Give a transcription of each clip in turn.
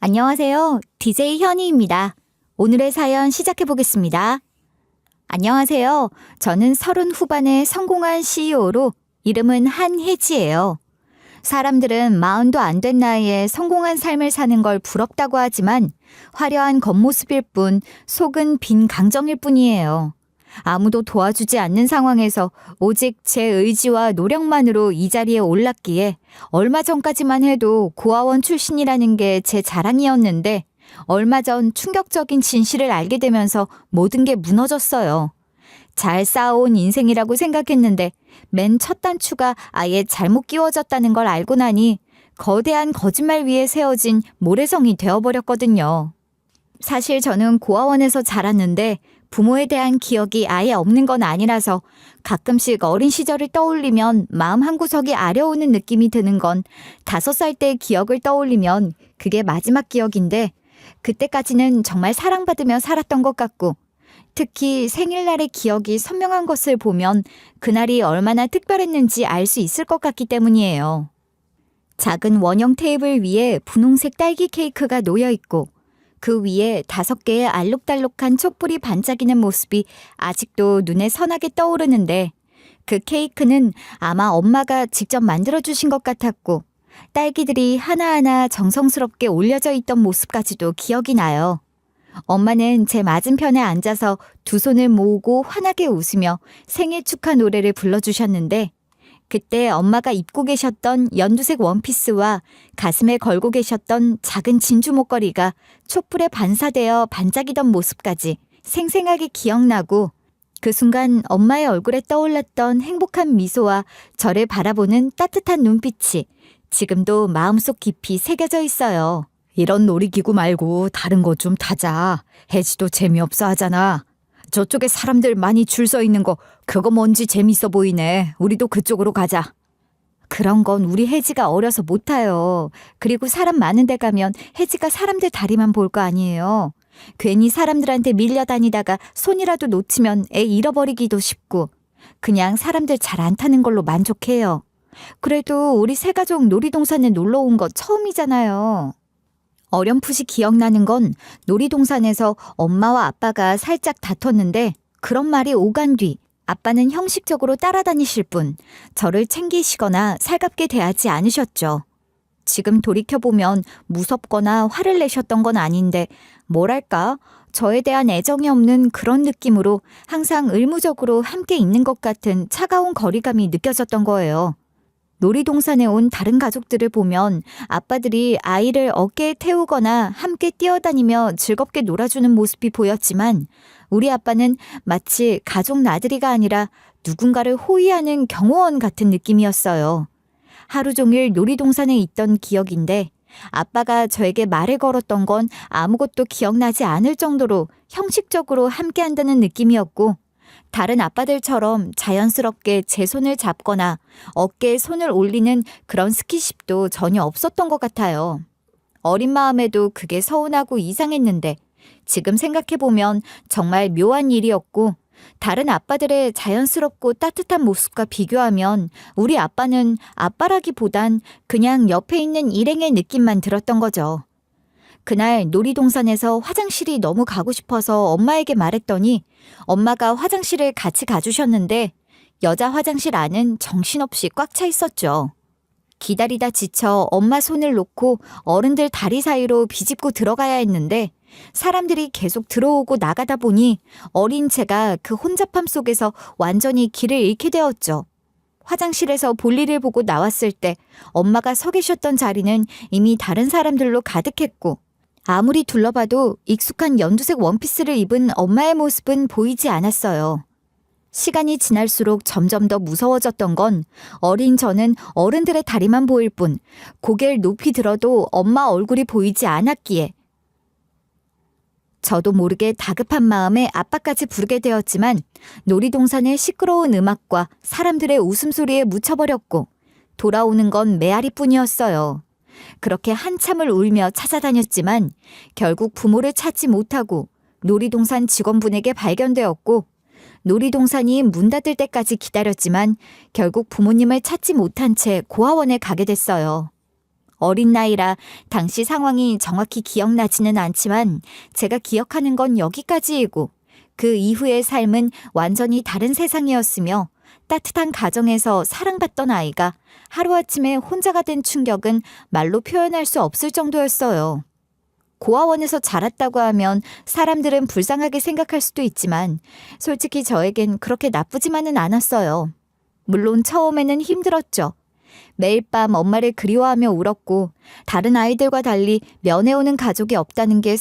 안녕하세요. DJ 현희입니다. 오늘의 사연 시작해 보겠습니다. 안녕하세요. 저는 30 후반의 성공한 CEO로 이름은 한혜지예요. 사람들은 40도 안 된 나이에 성공한 삶을 사는 걸 부럽다고 하지만 화려한 겉모습일 뿐 속은 빈 강정일 뿐이에요. 아무도 도와주지 않는 상황에서 오직 제 의지와 노력만으로 이 자리에 올랐기에 얼마 전까지만 해도 고아원 출신이라는 게 제 자랑이었는데 얼마 전 충격적인 진실을 알게 되면서 모든 게 무너졌어요. 잘 쌓아온 인생이라고 생각했는데 맨 첫 단추가 아예 잘못 끼워졌다는 걸 알고 나니 거대한 거짓말 위에 세워진 모래성이 되어버렸거든요. 사실 저는 고아원에서 자랐는데 부모에 대한 기억이 아예 없는 건 아니라서 가끔씩 어린 시절을 떠올리면 마음 한구석이 아려오는 느낌이 드는 건 5살 때의 기억을 떠올리면 그게 마지막 기억인데 그때까지는 정말 사랑받으며 살았던 것 같고 특히 생일날의 기억이 선명한 것을 보면 그날이 얼마나 특별했는지 알 수 있을 것 같기 때문이에요. 작은 원형 테이블 위에 분홍색 딸기 케이크가 놓여 있고 그 위에 5개의 알록달록한 촛불이 반짝이는 모습이 아직도 눈에 선하게 떠오르는데 그 케이크는 아마 엄마가 직접 만들어주신 것 같았고 딸기들이 하나하나 정성스럽게 올려져 있던 모습까지도 기억이 나요. 엄마는 제 맞은편에 앉아서 두 손을 모으고 환하게 웃으며 생일 축하 노래를 불러주셨는데 그때 엄마가 입고 계셨던 연두색 원피스와 가슴에 걸고 계셨던 작은 진주 목걸이가 촛불에 반사되어 반짝이던 모습까지 생생하게 기억나고 그 순간 엄마의 얼굴에 떠올랐던 행복한 미소와 저를 바라보는 따뜻한 눈빛이 지금도 마음속 깊이 새겨져 있어요. 이런 놀이기구 말고 다른 거 좀 타자. 혜지도 재미없어 하잖아. 저쪽에 사람들 많이 줄 서 있는 거 그거 뭔지 재밌어 보이네. 우리도 그쪽으로 가자. 그런 건 우리 혜지가 어려서 못 타요. 그리고 사람 많은 데 가면 혜지가 사람들 다리만 볼 거 아니에요. 괜히 사람들한테 밀려다니다가 손이라도 놓치면 애 잃어버리기도 쉽고 그냥 사람들 잘 안 타는 걸로 만족해요. 그래도 우리 세 가족 놀이동산에 놀러 온 거 처음이잖아요. 어렴풋이 기억나는 건 놀이동산에서 엄마와 아빠가 살짝 다퉜는데 그런 말이 오간 뒤 아빠는 형식적으로 따라다니실 뿐 저를 챙기시거나 살갑게 대하지 않으셨죠. 지금 돌이켜보면 무섭거나 화를 내셨던 건 아닌데 뭐랄까 저에 대한 애정이 없는 그런 느낌으로 항상 의무적으로 함께 있는 것 같은 차가운 거리감이 느껴졌던 거예요. 놀이동산에 온 다른 가족들을 보면 아빠들이 아이를 어깨에 태우거나 함께 뛰어다니며 즐겁게 놀아주는 모습이 보였지만 우리 아빠는 마치 가족 나들이가 아니라 누군가를 호위하는 경호원 같은 느낌이었어요. 하루 종일 놀이동산에 있던 기억인데 아빠가 저에게 말을 걸었던 건 아무것도 기억나지 않을 정도로 형식적으로 함께한다는 느낌이었고 다른 아빠들처럼 자연스럽게 제 손을 잡거나 어깨에 손을 올리는 그런 스킨십도 전혀 없었던 것 같아요. 어린 마음에도 그게 서운하고 이상했는데 지금 생각해보면 정말 묘한 일이었고 다른 아빠들의 자연스럽고 따뜻한 모습과 비교하면 우리 아빠는 아빠라기보단 그냥 옆에 있는 일행의 느낌만 들었던 거죠. 그날 놀이동산에서 화장실이 너무 가고 싶어서 엄마에게 말했더니 엄마가 화장실을 같이 가주셨는데 여자 화장실 안은 정신없이 꽉 차 있었죠. 기다리다 지쳐 엄마 손을 놓고 어른들 다리 사이로 비집고 들어가야 했는데 사람들이 계속 들어오고 나가다 보니 어린 제가 그 혼잡함 속에서 완전히 길을 잃게 되었죠. 화장실에서 볼일을 보고 나왔을 때 엄마가 서 계셨던 자리는 이미 다른 사람들로 가득했고 아무리 둘러봐도 익숙한 연두색 원피스를 입은 엄마의 모습은 보이지 않았어요. 시간이 지날수록 점점 더 무서워졌던 건 어린 저는 어른들의 다리만 보일 뿐 고개를 높이 들어도 엄마 얼굴이 보이지 않았기에 저도 모르게 다급한 마음에 아빠까지 부르게 되었지만 놀이동산의 시끄러운 음악과 사람들의 웃음소리에 묻혀버렸고 돌아오는 건 메아리뿐이었어요. 그렇게 한참을 울며 찾아다녔지만 결국 부모를 찾지 못하고 놀이동산 직원분에게 발견되었고 놀이동산이 문 닫을 때까지 기다렸지만 결국 부모님을 찾지 못한 채 고아원에 가게 됐어요. 어린 나이라 당시 상황이 정확히 기억나지는 않지만 제가 기억하는 건 여기까지이고 그 이후의 삶은 완전히 다른 세상이었으며 따뜻한 가정에서 사랑받던 아이가 하루아침에 혼자가 된 충격은 말로 표현할 수 없을 정도였어요. 고아원에서 자랐다고 하면 사람들은 불쌍하게 생각할 수도 있지만 솔직히 저에겐 그렇게 나쁘지만은 않았어요. 물론 처음에는 힘들었죠. 매일 밤 엄마를 그리워하며 울었고 다른 아이들과 달리 면회오는 가족이 없다는 게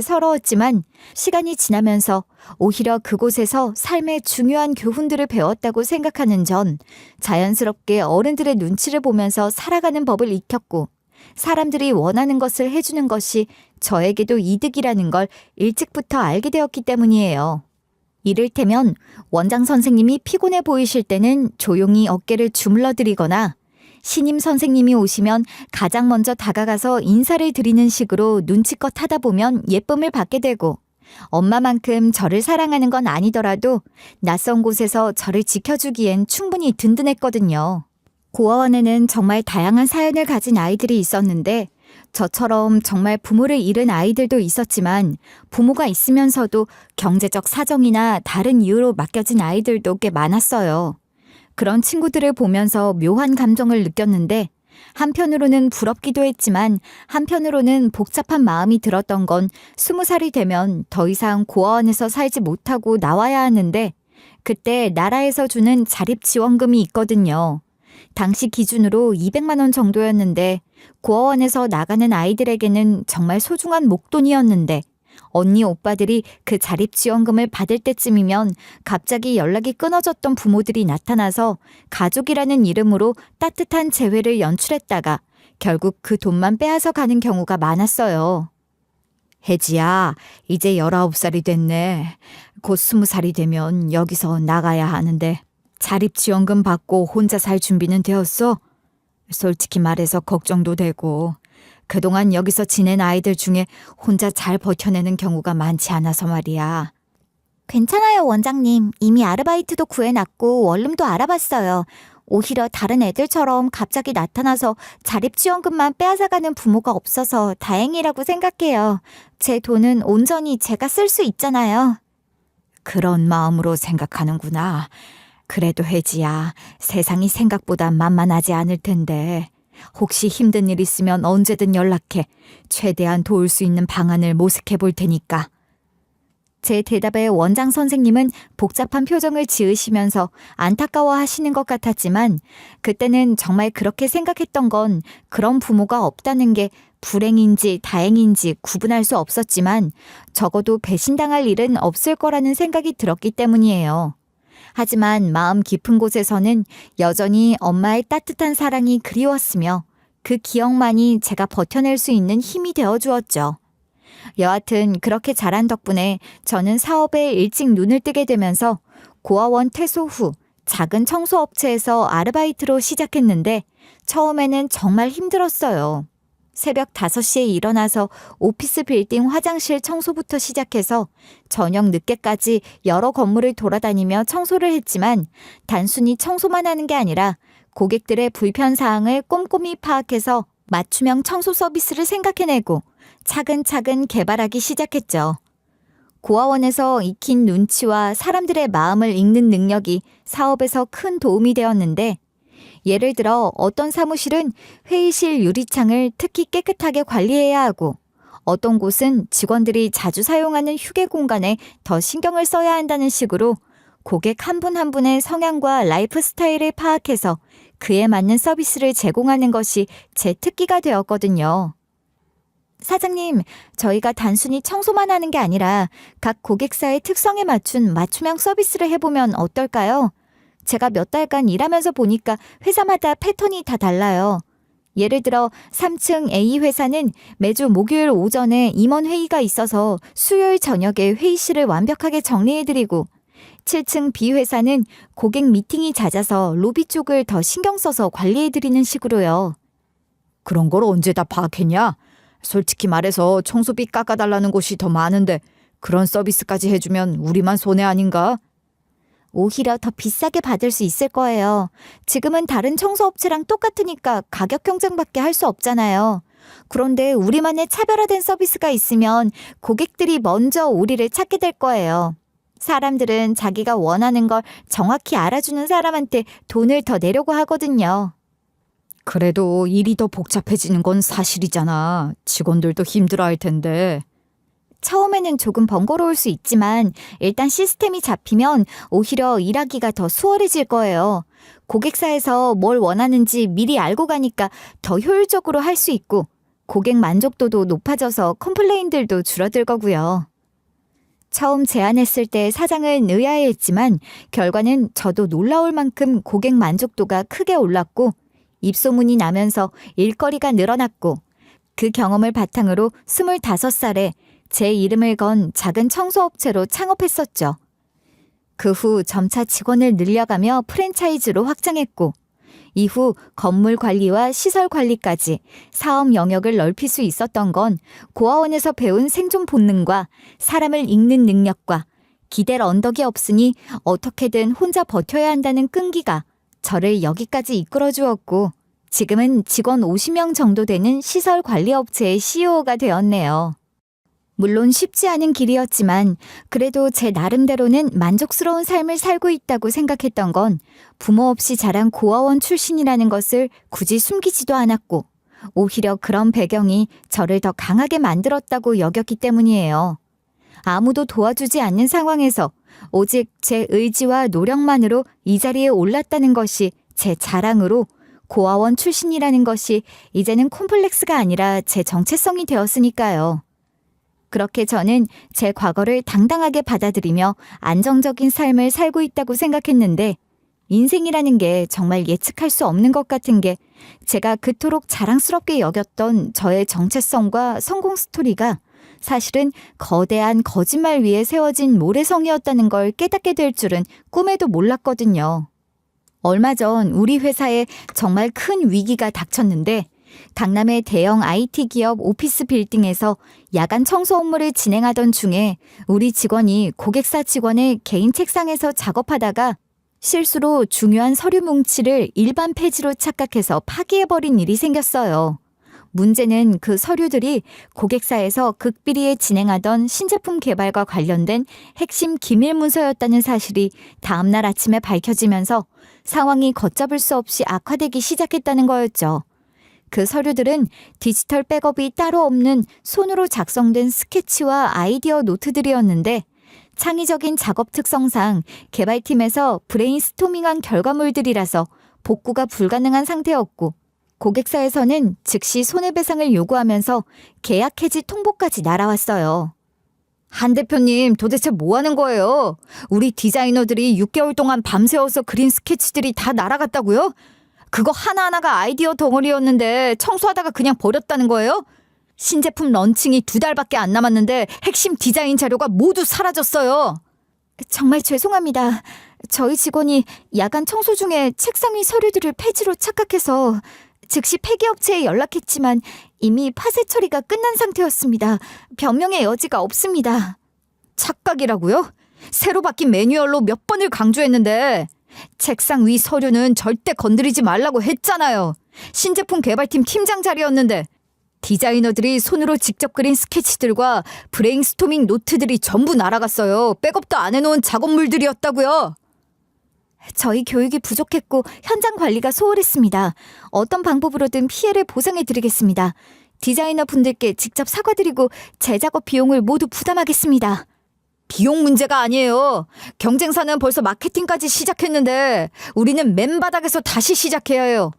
서러웠지만 시간이 지나면서 오히려 그곳에서 삶의 중요한 교훈들을 배웠다고 생각하는 전 자연스럽게 어른들의 눈치를 보면서 살아가는 법을 익혔고 사람들이 원하는 것을 해주는 것이 저에게도 이득이라는 걸 일찍부터 알게 되었기 때문이에요. 이를테면 원장 선생님이 피곤해 보이실 때는 조용히 어깨를 주물러드리거나 신임 선생님이 오시면 가장 먼저 다가가서 인사를 드리는 식으로 눈치껏 하다 보면 예쁨을 받게 되고 엄마만큼 저를 사랑하는 건 아니더라도 낯선 곳에서 저를 지켜주기엔 충분히 든든했거든요. 고아원에는 정말 다양한 사연을 가진 아이들이 있었는데 저처럼 정말 부모를 잃은 아이들도 있었지만 부모가 있으면서도 경제적 사정이나 다른 이유로 맡겨진 아이들도 꽤 많았어요. 그런 친구들을 보면서 묘한 감정을 느꼈는데 한편으로는 부럽기도 했지만 한편으로는 복잡한 마음이 들었던 건 20살이 되면 더 이상 고아원에서 살지 못하고 나와야 하는데 그때 나라에서 주는 자립지원금이 있거든요. 당시 기준으로 200만 원 정도였는데 고아원에서 나가는 아이들에게는 정말 소중한 목돈이었는데 언니 오빠들이 그 자립지원금을 받을 때쯤이면 갑자기 연락이 끊어졌던 부모들이 나타나서 가족이라는 이름으로 따뜻한 재회를 연출했다가 결국 그 돈만 빼앗아 가는 경우가 많았어요. 혜지야, 이제 19살이 됐네. 곧 20살이 되면 여기서 나가야 하는데 자립지원금 받고 혼자 살 준비는 되었어? 솔직히 말해서 걱정도 되고 그동안 여기서 지낸 아이들 중에 혼자 잘 버텨내는 경우가 많지 않아서 말이야. 괜찮아요, 원장님. 이미 아르바이트도 구해놨고 원룸도 알아봤어요. 오히려 다른 애들처럼 갑자기 나타나서 자립지원금만 빼앗아가는 부모가 없어서 다행이라고 생각해요. 제 돈은 온전히 제가 쓸 수 있잖아요. 그런 마음으로 생각하는구나. 그래도 혜지야, 세상이 생각보다 만만하지 않을 텐데 혹시 힘든 일 있으면 언제든 연락해. 최대한 도울 수 있는 방안을 모색해 볼 테니까. 제 대답에 원장 선생님은 복잡한 표정을 지으시면서 안타까워 하시는 것 같았지만 그때는 정말 그렇게 생각했던 건 그런 부모가 없다는 게 불행인지 다행인지 구분할 수 없었지만 적어도 배신당할 일은 없을 거라는 생각이 들었기 때문이에요. 하지만 마음 깊은 곳에서는 여전히 엄마의 따뜻한 사랑이 그리웠으며 그 기억만이 제가 버텨낼 수 있는 힘이 되어주었죠. 여하튼 그렇게 자란 덕분에 저는 사업에 일찍 눈을 뜨게 되면서 고아원 퇴소 후 작은 청소업체에서 아르바이트로 시작했는데 처음에는 정말 힘들었어요. 새벽 5시에 일어나서 오피스 빌딩 화장실 청소부터 시작해서 저녁 늦게까지 여러 건물을 돌아다니며 청소를 했지만 단순히 청소만 하는 게 아니라 고객들의 불편사항을 꼼꼼히 파악해서 맞춤형 청소 서비스를 생각해내고 차근차근 개발하기 시작했죠. 고아원에서 익힌 눈치와 사람들의 마음을 읽는 능력이 사업에서 큰 도움이 되었는데 예를 들어 어떤 사무실은 회의실 유리창을 특히 깨끗하게 관리해야 하고 어떤 곳은 직원들이 자주 사용하는 휴게 공간에 더 신경을 써야 한다는 식으로 고객 한 분 한 분의 성향과 라이프 스타일을 파악해서 그에 맞는 서비스를 제공하는 것이 제 특기가 되었거든요. 사장님, 저희가 단순히 청소만 하는 게 아니라 각 고객사의 특성에 맞춘 맞춤형 서비스를 해보면 어떨까요? 제가 몇 달간 일하면서 보니까 회사마다 패턴이 다 달라요. 예를 들어 3층 A 회사는 매주 목요일 오전에 임원 회의가 있어서 수요일 저녁에 회의실을 완벽하게 정리해드리고 7층 B 회사는 고객 미팅이 잦아서 로비 쪽을 더 신경 써서 관리해드리는 식으로요. 그런 걸 언제 다 파악했냐? 솔직히 말해서 청소비 깎아달라는 곳이 더 많은데 그런 서비스까지 해주면 우리만 손해 아닌가? 오히려 더 비싸게 받을 수 있을 거예요. 지금은 다른 청소업체랑 똑같으니까 가격 경쟁밖에 할 수 없잖아요. 그런데 우리만의 차별화된 서비스가 있으면 고객들이 먼저 우리를 찾게 될 거예요. 사람들은 자기가 원하는 걸 정확히 알아주는 사람한테 돈을 더 내려고 하거든요. 그래도 일이 더 복잡해지는 건 사실이잖아. 직원들도 힘들어할 텐데. 처음에는 조금 번거로울 수 있지만 일단 시스템이 잡히면 오히려 일하기가 더 수월해질 거예요. 고객사에서 뭘 원하는지 미리 알고 가니까 더 효율적으로 할 수 있고 고객 만족도도 높아져서 컴플레인들도 줄어들 거고요. 처음 제안했을 때 사장은 의아해했지만 결과는 저도 놀라울 만큼 고객 만족도가 크게 올랐고 입소문이 나면서 일거리가 늘어났고 그 경험을 바탕으로 25살에 제 이름을 건 작은 청소업체로 창업했었죠. 그 후 점차 직원을 늘려가며 프랜차이즈로 확장했고 이후 건물 관리와 시설 관리까지 사업 영역을 넓힐 수 있었던 건 고아원에서 배운 생존 본능과 사람을 읽는 능력과 기댈 언덕이 없으니 어떻게든 혼자 버텨야 한다는 끈기가 저를 여기까지 이끌어 주었고 지금은 직원 50명 정도 되는 시설 관리 업체의 CEO가 되었네요. 물론 쉽지 않은 길이었지만 그래도 제 나름대로는 만족스러운 삶을 살고 있다고 생각했던 건 부모 없이 자란 고아원 출신이라는 것을 굳이 숨기지도 않았고 오히려 그런 배경이 저를 더 강하게 만들었다고 여겼기 때문이에요. 아무도 도와주지 않는 상황에서 오직 제 의지와 노력만으로 이 자리에 올랐다는 것이 제 자랑으로 고아원 출신이라는 것이 이제는 콤플렉스가 아니라 제 정체성이 되었으니까요. 그렇게 저는 제 과거를 당당하게 받아들이며 안정적인 삶을 살고 있다고 생각했는데 인생이라는 게 정말 예측할 수 없는 것 같은 게 제가 그토록 자랑스럽게 여겼던 저의 정체성과 성공 스토리가 사실은 거대한 거짓말 위에 세워진 모래성이었다는 걸 깨닫게 될 줄은 꿈에도 몰랐거든요. 얼마 전 우리 회사에 정말 큰 위기가 닥쳤는데 강남의 대형 IT 기업 오피스 빌딩에서 야간 청소 업무를 진행하던 중에 우리 직원이 고객사 직원의 개인 책상에서 작업하다가 실수로 중요한 서류 뭉치를 일반 폐지로 착각해서 파기해버린 일이 생겼어요. 문제는 그 서류들이 고객사에서 극비리에 진행하던 신제품 개발과 관련된 핵심 기밀 문서였다는 사실이 다음날 아침에 밝혀지면서 상황이 걷잡을 수 없이 악화되기 시작했다는 거였죠. 그 서류들은 디지털 백업이 따로 없는 손으로 작성된 스케치와 아이디어 노트들이었는데 창의적인 작업 특성상 개발팀에서 브레인스토밍한 결과물들이라서 복구가 불가능한 상태였고 고객사에서는 즉시 손해배상을 요구하면서 계약 해지 통보까지 날아왔어요. 한 대표님 도대체 뭐 하는 거예요? 우리 디자이너들이 6개월 동안 밤새워서 그린 스케치들이 다 날아갔다고요? 그거 하나하나가 아이디어 덩어리였는데 청소하다가 그냥 버렸다는 거예요? 신제품 런칭이 2달밖에 안 남았는데 핵심 디자인 자료가 모두 사라졌어요. 정말 죄송합니다. 저희 직원이 야간 청소 중에 책상 위 서류들을 폐지로 착각해서 즉시 폐기업체에 연락했지만 이미 파쇄 처리가 끝난 상태였습니다. 변명의 여지가 없습니다. 착각이라고요? 새로 바뀐 매뉴얼로 몇 번을 강조했는데 책상 위 서류는 절대 건드리지 말라고 했잖아요. 신제품 개발팀 팀장 자리였는데 디자이너들이 손으로 직접 그린 스케치들과 브레인스토밍 노트들이 전부 날아갔어요. 백업도 안 해놓은 작업물들이었다고요. 저희 교육이 부족했고 현장 관리가 소홀했습니다. 어떤 방법으로든 피해를 보상해드리겠습니다. 디자이너 분들께 직접 사과드리고 재작업 비용을 모두 부담하겠습니다. 비용 문제가 아니에요. 경쟁사는 벌써 마케팅까지 시작했는데 우리는 맨바닥에서 다시 시작해야 해요.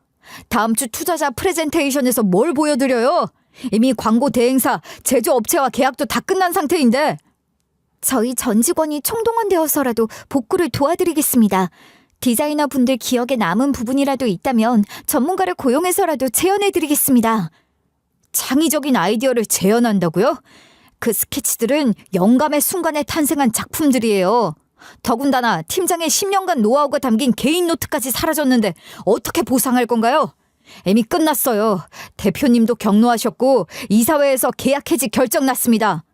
다음 주 투자자 프레젠테이션에서 뭘 보여드려요? 이미 광고 대행사, 제조업체와 계약도 다 끝난 상태인데. 저희 전 직원이 총동원되어서라도 복구를 도와드리겠습니다. 디자이너 분들 기억에 남은 부분이라도 있다면 전문가를 고용해서라도 재현해드리겠습니다. 창의적인 아이디어를 재현한다고요? 그 스케치들은 영감의 순간에 탄생한 작품들이에요. 더군다나 팀장의 10년간 노하우가 담긴 개인 노트까지 사라졌는데 어떻게 보상할 건가요? 이미 끝났어요. 대표님도 격노하셨고 이사회에서 계약 해지 결정 났습니다.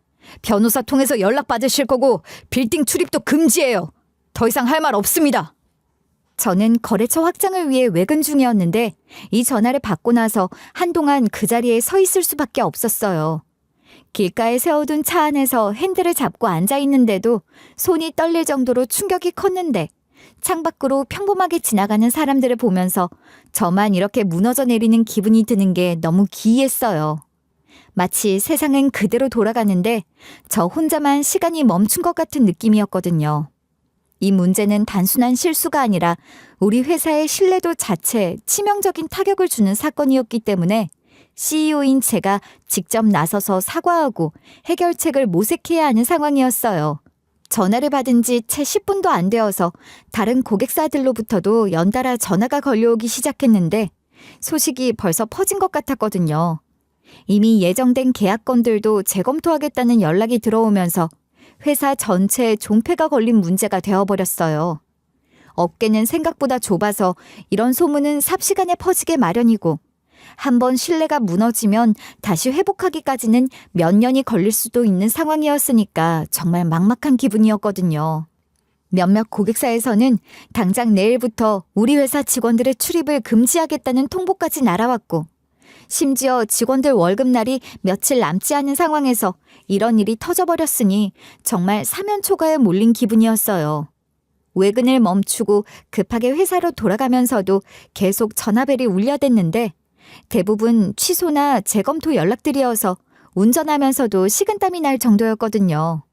변호사 통해서 연락 받으실 거고 빌딩 출입도 금지예요. 더 이상 할 말 없습니다. 저는 거래처 확장을 위해 외근 중이었는데 이 전화를 받고 나서 한동안 그 자리에 서 있을 수밖에 없었어요. 길가에 세워둔 차 안에서 핸들을 잡고 앉아 있는데도 손이 떨릴 정도로 충격이 컸는데 창밖으로 평범하게 지나가는 사람들을 보면서 저만 이렇게 무너져 내리는 기분이 드는 게 너무 기이했어요. 마치 세상은 그대로 돌아가는데 저 혼자만 시간이 멈춘 것 같은 느낌이었거든요. 이 문제는 단순한 실수가 아니라 우리 회사의 신뢰도 자체에 치명적인 타격을 주는 사건이었기 때문에 CEO인 제가 직접 나서서 사과하고 해결책을 모색해야 하는 상황이었어요. 전화를 받은 지 채 10분도 안 되어서 다른 고객사들로부터도 연달아 전화가 걸려오기 시작했는데 소식이 벌써 퍼진 것 같았거든요. 이미 예정된 계약건들도 재검토하겠다는 연락이 들어오면서 회사 전체에 존폐가 걸린 문제가 되어버렸어요. 업계는 생각보다 좁아서 이런 소문은 삽시간에 퍼지게 마련이고 한번 신뢰가 무너지면 다시 회복하기까지는 몇 년이 걸릴 수도 있는 상황이었으니까 정말 막막한 기분이었거든요. 몇몇 고객사에서는 당장 내일부터 우리 회사 직원들의 출입을 금지하겠다는 통보까지 날아왔고 심지어 직원들 월급날이 며칠 남지 않은 상황에서 이런 일이 터져버렸으니 정말 사면초가에 몰린 기분이었어요. 외근을 멈추고 급하게 회사로 돌아가면서도 계속 전화벨이 울려댔는데 대부분 취소나 재검토 연락들이어서 운전하면서도 식은땀이 날 정도였거든요.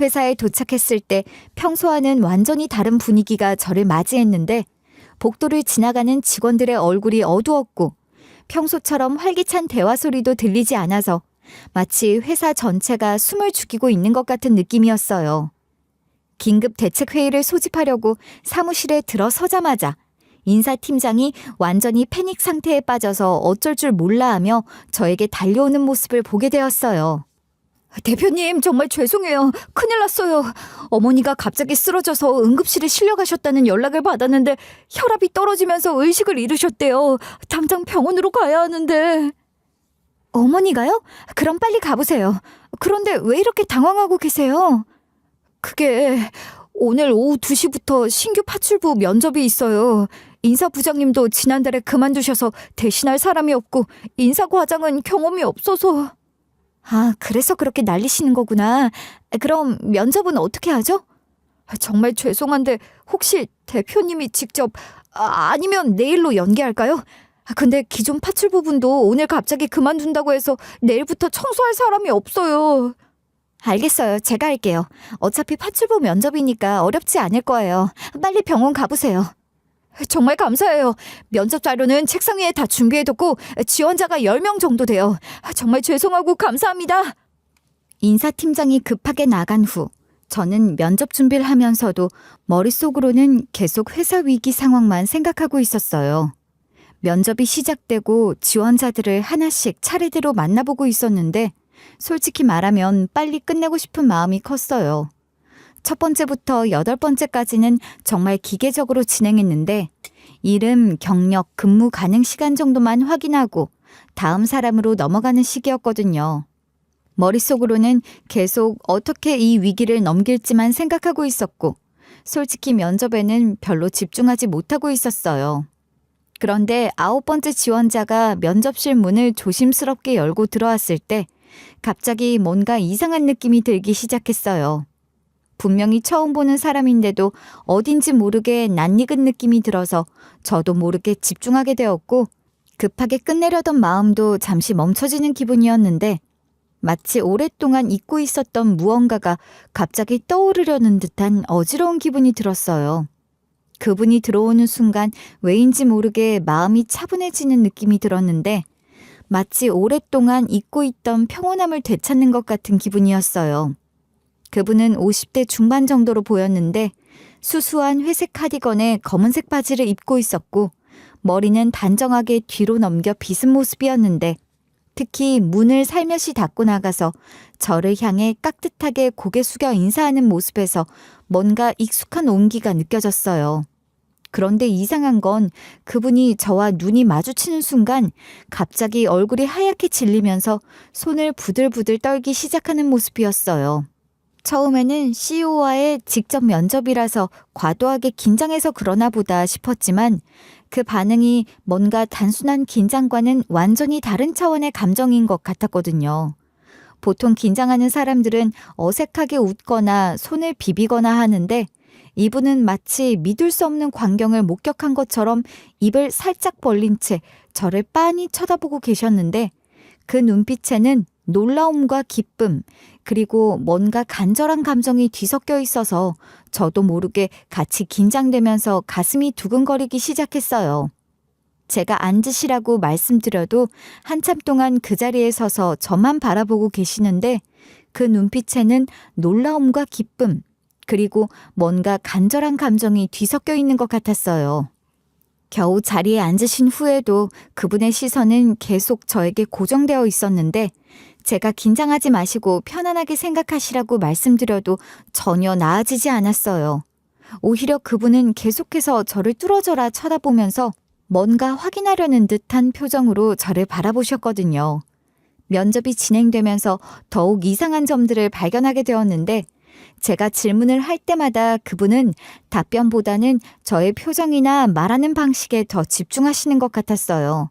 회사에 도착했을 때 평소와는 완전히 다른 분위기가 저를 맞이했는데 복도를 지나가는 직원들의 얼굴이 어두웠고 평소처럼 활기찬 대화 소리도 들리지 않아서 마치 회사 전체가 숨을 죽이고 있는 것 같은 느낌이었어요. 긴급 대책회의를 소집하려고 사무실에 들어서자마자 인사팀장이 완전히 패닉 상태에 빠져서 어쩔 줄 몰라 하며 저에게 달려오는 모습을 보게 되었어요. 대표님, 정말 죄송해요. 큰일 났어요. 어머니가 갑자기 쓰러져서 응급실에 실려가셨다는 연락을 받았는데 혈압이 떨어지면서 의식을 잃으셨대요. 당장 병원으로 가야 하는데. 어머니가요? 그럼 빨리 가보세요. 그런데 왜 이렇게 당황하고 계세요? 그게 오늘 오후 2시부터 신규 파출부 면접이 있어요. 인사부장님도 지난달에 그만두셔서 대신할 사람이 없고 인사과장은 경험이 없어서. 아, 그래서 그렇게 난리시는 거구나. 그럼 면접은 어떻게 하죠? 정말 죄송한데 혹시 대표님이 직접 아니면 내일로 연기할까요? 근데 기존 파출부분도 오늘 갑자기 그만둔다고 해서 내일부터 청소할 사람이 없어요. 알겠어요. 제가 할게요. 어차피 파출부 면접이니까 어렵지 않을 거예요. 빨리 병원 가보세요. 정말 감사해요. 면접 자료는 책상 위에 다 준비해뒀고 지원자가 10명 정도 돼요. 정말 죄송하고 감사합니다. 인사팀장이 급하게 나간 후 저는 면접 준비를 하면서도 머릿속으로는 계속 회사 위기 상황만 생각하고 있었어요. 면접이 시작되고 지원자들을 하나씩 차례대로 만나보고 있었는데 솔직히 말하면 빨리 끝내고 싶은 마음이 컸어요. 첫 번째부터 8번째까지는 정말 기계적으로 진행했는데 이름, 경력, 근무 가능 시간 정도만 확인하고 다음 사람으로 넘어가는 시기였거든요. 머릿속으로는 계속 어떻게 이 위기를 넘길지만 생각하고 있었고 솔직히 면접에는 별로 집중하지 못하고 있었어요. 그런데 9번째 지원자가 면접실 문을 조심스럽게 열고 들어왔을 때 갑자기 뭔가 이상한 느낌이 들기 시작했어요. 분명히 처음 보는 사람인데도 어딘지 모르게 낯익은 느낌이 들어서 저도 모르게 집중하게 되었고 급하게 끝내려던 마음도 잠시 멈춰지는 기분이었는데 마치 오랫동안 잊고 있었던 무언가가 갑자기 떠오르려는 듯한 어지러운 기분이 들었어요. 그분이 들어오는 순간 왜인지 모르게 마음이 차분해지는 느낌이 들었는데 마치 오랫동안 잊고 있던 평온함을 되찾는 것 같은 기분이었어요. 그분은 50대 중반 정도로 보였는데 수수한 회색 카디건에 검은색 바지를 입고 있었고 머리는 단정하게 뒤로 넘겨 빗은 모습이었는데 특히 문을 살며시 닫고 나가서 저를 향해 깍듯하게 고개 숙여 인사하는 모습에서 뭔가 익숙한 온기가 느껴졌어요. 그런데 이상한 건 그분이 저와 눈이 마주치는 순간 갑자기 얼굴이 하얗게 질리면서 손을 부들부들 떨기 시작하는 모습이었어요. 처음에는 CEO와의 직접 면접이라서 과도하게 긴장해서 그러나 보다 싶었지만 그 반응이 뭔가 단순한 긴장과는 완전히 다른 차원의 감정인 것 같았거든요. 보통 긴장하는 사람들은 어색하게 웃거나 손을 비비거나 하는데 이분은 마치 믿을 수 없는 광경을 목격한 것처럼 입을 살짝 벌린 채 저를 빤히 쳐다보고 계셨는데 그 눈빛에는 놀라움과 기쁨, 그리고 뭔가 간절한 감정이 뒤섞여 있어서 저도 모르게 같이 긴장되면서 가슴이 두근거리기 시작했어요. 제가 앉으시라고 말씀드려도 한참 동안 그 자리에 서서 저만 바라보고 계시는데 그 눈빛에는 놀라움과 기쁨, 그리고 뭔가 간절한 감정이 뒤섞여 있는 것 같았어요. 겨우 자리에 앉으신 후에도 그분의 시선은 계속 저에게 고정되어 있었는데 제가 긴장하지 마시고 편안하게 생각하시라고 말씀드려도 전혀 나아지지 않았어요. 오히려 그분은 계속해서 저를 뚫어져라 쳐다보면서 뭔가 확인하려는 듯한 표정으로 저를 바라보셨거든요. 면접이 진행되면서 더욱 이상한 점들을 발견하게 되었는데 제가 질문을 할 때마다 그분은 답변보다는 저의 표정이나 말하는 방식에 더 집중하시는 것 같았어요.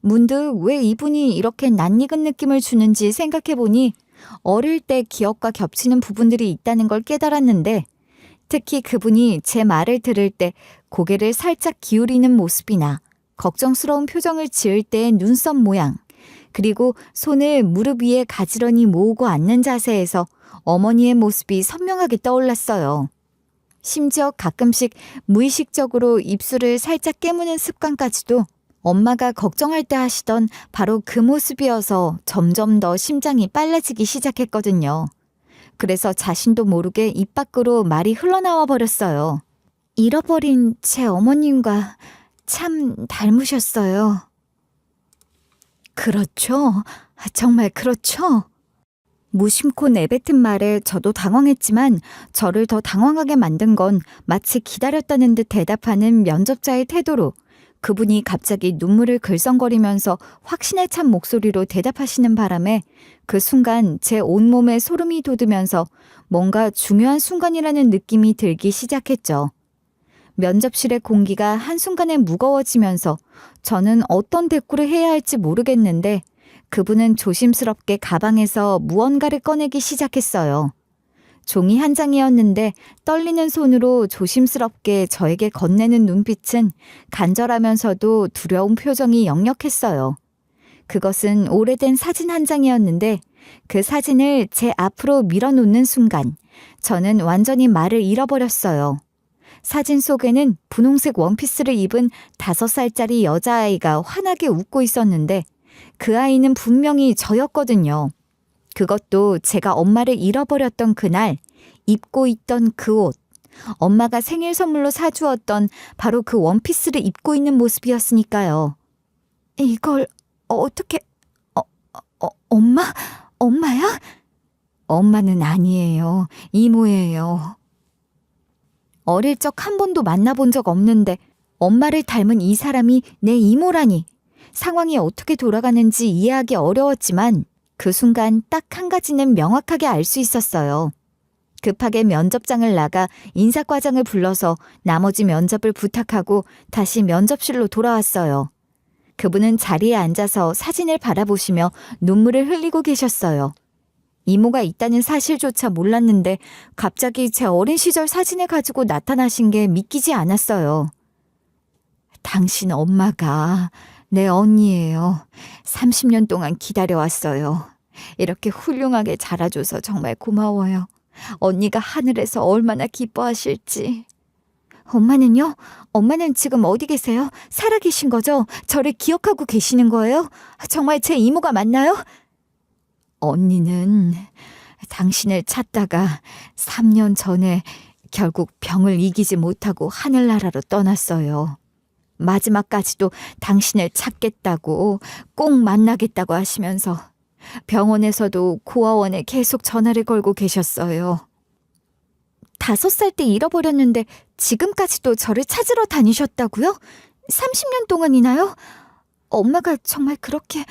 문득 왜 이분이 이렇게 낯익은 느낌을 주는지 생각해보니 어릴 때 기억과 겹치는 부분들이 있다는 걸 깨달았는데 특히 그분이 제 말을 들을 때 고개를 살짝 기울이는 모습이나 걱정스러운 표정을 지을 때의 눈썹 모양, 그리고 손을 무릎 위에 가지런히 모으고 앉는 자세에서 어머니의 모습이 선명하게 떠올랐어요. 심지어 가끔씩 무의식적으로 입술을 살짝 깨무는 습관까지도 엄마가 걱정할 때 하시던 바로 그 모습이어서 점점 더 심장이 빨라지기 시작했거든요. 그래서 자신도 모르게 입 밖으로 말이 흘러나와 버렸어요. 잃어버린 제 어머님과 참 닮으셨어요. 그렇죠. 정말 그렇죠. 무심코 내뱉은 말에 저도 당황했지만 저를 더 당황하게 만든 건 마치 기다렸다는 듯 대답하는 면접자의 태도로 그분이 갑자기 눈물을 글썽거리면서 확신에 찬 목소리로 대답하시는 바람에 그 순간 제 온몸에 소름이 돋으면서 뭔가 중요한 순간이라는 느낌이 들기 시작했죠. 면접실의 공기가 한순간에 무거워지면서 저는 어떤 대꾸를 해야 할지 모르겠는데 그분은 조심스럽게 가방에서 무언가를 꺼내기 시작했어요. 종이 한 장이었는데 떨리는 손으로 조심스럽게 저에게 건네는 눈빛은 간절하면서도 두려운 표정이 역력했어요. 그것은 오래된 사진 한 장이었는데 그 사진을 제 앞으로 밀어놓는 순간 저는 완전히 말을 잃어버렸어요. 사진 속에는 분홍색 원피스를 입은 5살짜리 여자아이가 환하게 웃고 있었는데 그 아이는 분명히 저였거든요. 그것도 제가 엄마를 잃어버렸던 그날 입고 있던 그 옷, 엄마가 생일 선물로 사주었던 바로 그 원피스를 입고 있는 모습이었으니까요. 이걸 어떻게... 엄마? 엄마야? 엄마는 아니에요. 이모예요. 어릴 적 한 번도 만나본 적 없는데 엄마를 닮은 이 사람이 내 이모라니. 상황이 어떻게 돌아가는지 이해하기 어려웠지만 그 순간 딱 한 가지는 명확하게 알 수 있었어요. 급하게 면접장을 나가 인사과장을 불러서 나머지 면접을 부탁하고 다시 면접실로 돌아왔어요. 그분은 자리에 앉아서 사진을 바라보시며 눈물을 흘리고 계셨어요. 이모가 있다는 사실조차 몰랐는데 갑자기 제 어린 시절 사진을 가지고 나타나신 게 믿기지 않았어요. 당신 엄마가 내 언니예요. 30년 동안 기다려왔어요. 이렇게 훌륭하게 자라줘서 정말 고마워요. 언니가 하늘에서 얼마나 기뻐하실지. 엄마는요? 엄마는 지금 어디 계세요? 살아계신 거죠? 저를 기억하고 계시는 거예요? 정말 제 이모가 맞나요? 언니는 당신을 찾다가 3년 전에 결국 병을 이기지 못하고 하늘나라로 떠났어요. 마지막까지도 당신을 찾겠다고 꼭 만나겠다고 하시면서 병원에서도 고아원에 계속 전화를 걸고 계셨어요. 5살 때 잃어버렸는데 지금까지도 저를 찾으러 다니셨다고요? 30년 동안이나요? 엄마가 정말 그렇게...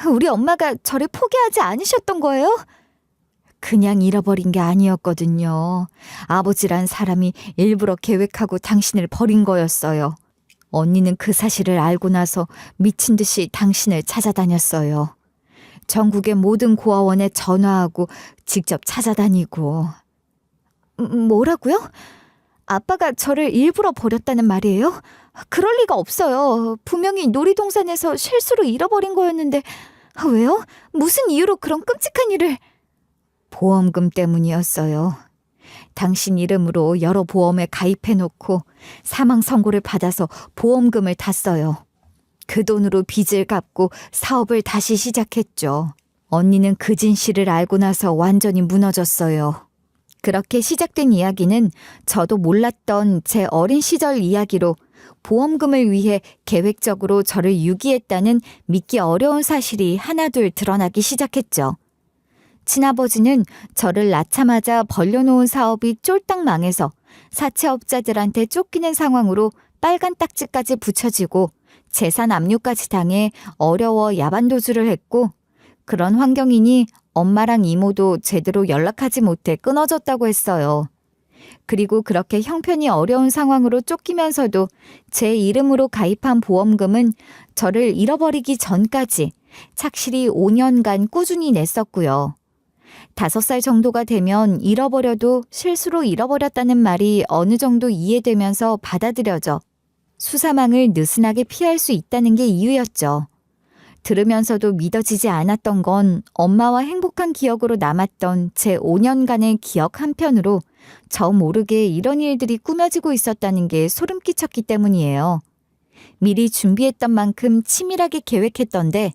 우리 엄마가 저를 포기하지 않으셨던 거예요? 그냥 잃어버린 게 아니었거든요. 아버지란 사람이 일부러 계획하고 당신을 버린 거였어요. 언니는 그 사실을 알고 나서 미친 듯이 당신을 찾아다녔어요. 전국의 모든 고아원에 전화하고 직접 찾아다니고. 뭐라고요? 아빠가 저를 일부러 버렸다는 말이에요? 그럴 리가 없어요. 분명히 놀이동산에서 실수로 잃어버린 거였는데 왜요? 무슨 이유로 그런 끔찍한 일을... 보험금 때문이었어요. 당신 이름으로 여러 보험에 가입해놓고 사망 선고를 받아서 보험금을 탔어요. 그 돈으로 빚을 갚고 사업을 다시 시작했죠. 언니는 그 진실을 알고 나서 완전히 무너졌어요. 그렇게 시작된 이야기는 저도 몰랐던 제 어린 시절 이야기로 보험금을 위해 계획적으로 저를 유기했다는 믿기 어려운 사실이 하나둘 드러나기 시작했죠. 친아버지는 저를 낳자마자 벌려놓은 사업이 쫄딱 망해서 사채업자들한테 쫓기는 상황으로 빨간 딱지까지 붙여지고 재산 압류까지 당해 어려워 야반도주를 했고, 그런 환경이니 엄마랑 이모도 제대로 연락하지 못해 끊어졌다고 했어요. 그리고 그렇게 형편이 어려운 상황으로 쫓기면서도 제 이름으로 가입한 보험금은 저를 잃어버리기 전까지 착실히 5년간 꾸준히 냈었고요. 5살 정도가 되면 잃어버려도 실수로 잃어버렸다는 말이 어느 정도 이해되면서 받아들여져 수사망을 느슨하게 피할 수 있다는 게 이유였죠. 들으면서도 믿어지지 않았던 건 엄마와 행복한 기억으로 남았던 제 5년간의 기억 한편으로 저 모르게 이런 일들이 꾸며지고 있었다는 게 소름 끼쳤기 때문이에요. 미리 준비했던 만큼 치밀하게 계획했던데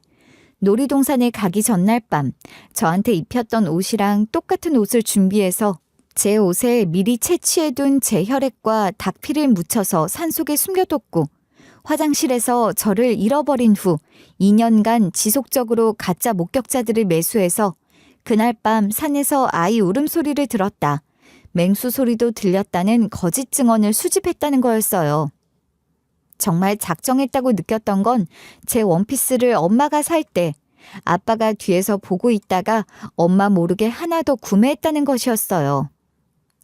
놀이동산에 가기 전날 밤 저한테 입혔던 옷이랑 똑같은 옷을 준비해서 제 옷에 미리 채취해둔 제 혈액과 닭피를 묻혀서 산속에 숨겨뒀고, 화장실에서 저를 잃어버린 후 2년간 지속적으로 가짜 목격자들을 매수해서 그날 밤 산에서 아이 울음소리를 들었다, 맹수 소리도 들렸다는 거짓 증언을 수집했다는 거였어요. 정말 작정했다고 느꼈던 건 제 원피스를 엄마가 살 때 아빠가 뒤에서 보고 있다가 엄마 모르게 하나 더 구매했다는 것이었어요.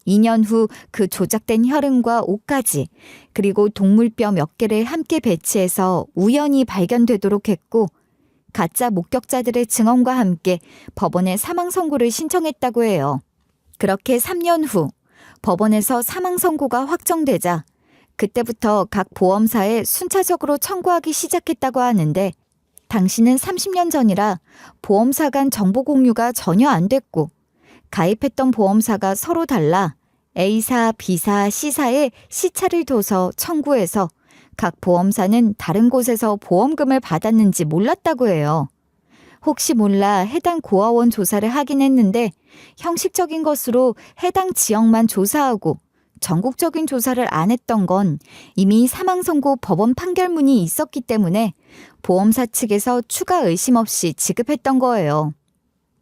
2년 후 그 조작된 혈흔과 옷까지, 그리고 동물뼈 몇 개를 함께 배치해서 우연히 발견되도록 했고, 가짜 목격자들의 증언과 함께 법원에 사망 선고를 신청했다고 해요. 그렇게 3년 후 법원에서 사망 선고가 확정되자 그때부터 각 보험사에 순차적으로 청구하기 시작했다고 하는데, 당시는 30년 전이라 보험사 간 정보 공유가 전혀 안 됐고, 가입했던 보험사가 서로 달라 A사, B사, C사에 C차를 둬서 청구해서 각 보험사는 다른 곳에서 보험금을 받았는지 몰랐다고 해요. 혹시 몰라 해당 고아원 조사를 하긴 했는데 형식적인 것으로 해당 지역만 조사하고 전국적인 조사를 안 했던 건 이미 사망 선고 법원 판결문이 있었기 때문에 보험사 측에서 추가 의심 없이 지급했던 거예요.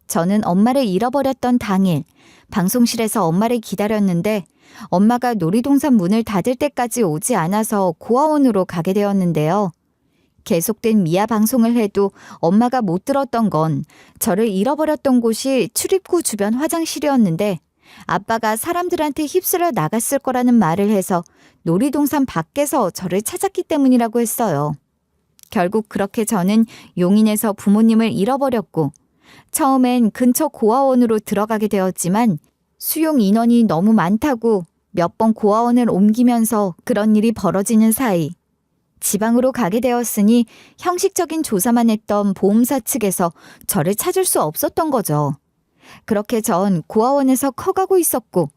저는 엄마를 잃어버렸던 당일 방송실에서 엄마를 기다렸는데 엄마가 놀이동산 문을 닫을 때까지 오지 않아서 고아원으로 가게 되었는데요. 계속된 미아 방송을 해도 엄마가 못 들었던 건 저를 잃어버렸던 곳이 출입구 주변 화장실이었는데 아빠가 사람들한테 휩쓸려 나갔을 거라는 말을 해서 놀이동산 밖에서 저를 찾았기 때문이라고 했어요. 결국 그렇게 저는 용인에서 부모님을 잃어버렸고, 처음엔 근처 고아원으로 들어가게 되었지만 수용 인원이 너무 많다고 몇 번 고아원을 옮기면서 그런 일이 벌어지는 사이 지방으로 가게 되었으니 형식적인 조사만 했던 보험사 측에서 저를 찾을 수 없었던 거죠. 그렇게 전 고아원에서 커가고 있었고,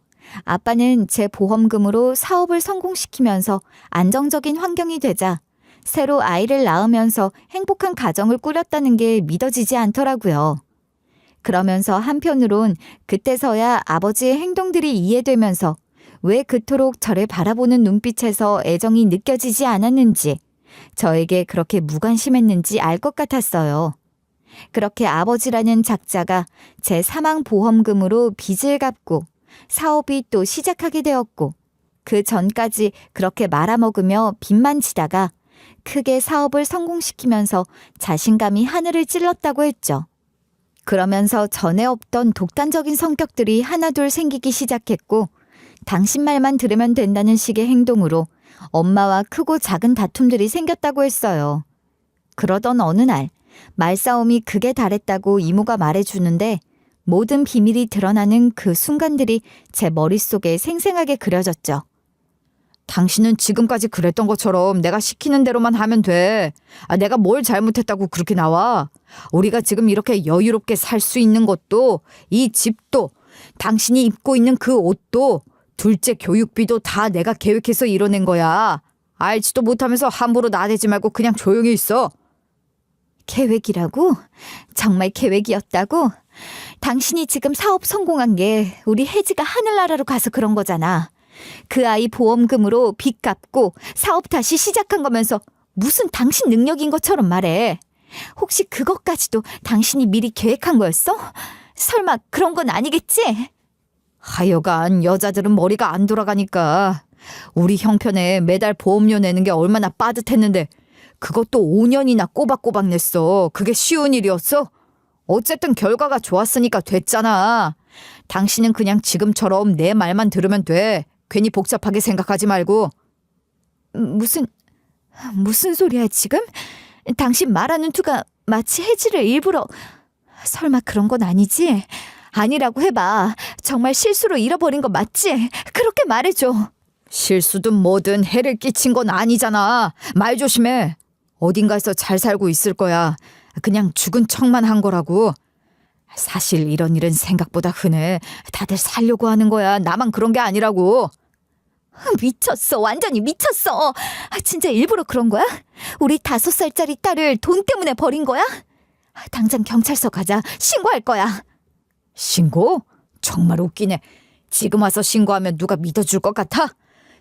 아빠는 제 보험금으로 사업을 성공시키면서 안정적인 환경이 되자 새로 아이를 낳으면서 행복한 가정을 꾸렸다는 게 믿어지지 않더라고요. 그러면서 한편으론 그때서야 아버지의 행동들이 이해되면서 왜 그토록 저를 바라보는 눈빛에서 애정이 느껴지지 않았는지, 저에게 그렇게 무관심했는지 알 것 같았어요. 그렇게 아버지라는 작자가 제 사망보험금으로 빚을 갚고 사업이 또 시작하게 되었고, 그 전까지 그렇게 말아먹으며 빚만 지다가 크게 사업을 성공시키면서 자신감이 하늘을 찔렀다고 했죠. 그러면서 전에 없던 독단적인 성격들이 하나둘 생기기 시작했고 당신 말만 들으면 된다는 식의 행동으로 엄마와 크고 작은 다툼들이 생겼다고 했어요. 그러던 어느 날 말싸움이 극에 달했다고 이모가 말해주는데 모든 비밀이 드러나는 그 순간들이 제 머릿속에 생생하게 그려졌죠. 당신은 지금까지 그랬던 것처럼 내가 시키는 대로만 하면 돼. 내가 뭘 잘못했다고 그렇게 나와. 우리가 지금 이렇게 여유롭게 살 수 있는 것도, 이 집도, 당신이 입고 있는 그 옷도, 둘째 교육비도 다 내가 계획해서 이뤄낸 거야. 알지도 못하면서 함부로 나대지 말고 그냥 조용히 있어. 계획이라고? 정말 계획이었다고? 당신이 지금 사업 성공한 게 우리 혜지가 하늘나라로 가서 그런 거잖아. 그 아이 보험금으로 빚 갚고 사업 다시 시작한 거면서 무슨 당신 능력인 것처럼 말해. 혹시 그것까지도 당신이 미리 계획한 거였어? 설마 그런 건 아니겠지? 하여간 여자들은 머리가 안 돌아가니까. 우리 형편에 매달 보험료 내는 게 얼마나 빠듯했는데 그것도 5년이나 꼬박꼬박 냈어. 그게 쉬운 일이었어? 어쨌든 결과가 좋았으니까 됐잖아. 당신은 그냥 지금처럼 내 말만 들으면 돼. 괜히 복잡하게 생각하지 말고. 무슨 소리야 지금? 당신 말하는 투가 마치 혜지를 일부러... 설마 그런 건 아니지? 아니라고 해봐. 정말 실수로 잃어버린 거 맞지? 그렇게 말해줘. 실수든 뭐든 해를 끼친 건 아니잖아. 말 조심해. 어딘가에서 잘 살고 있을 거야. 그냥 죽은 척만 한 거라고. 사실 이런 일은 생각보다 흔해. 다들 살려고 하는 거야. 나만 그런 게 아니라고. 미쳤어. 완전히 미쳤어. 진짜 일부러 그런 거야? 우리 5살짜리 딸을 돈 때문에 버린 거야? 당장 경찰서 가자. 신고할 거야. 신고? 정말 웃기네. 지금 와서 신고하면 누가 믿어줄 것 같아?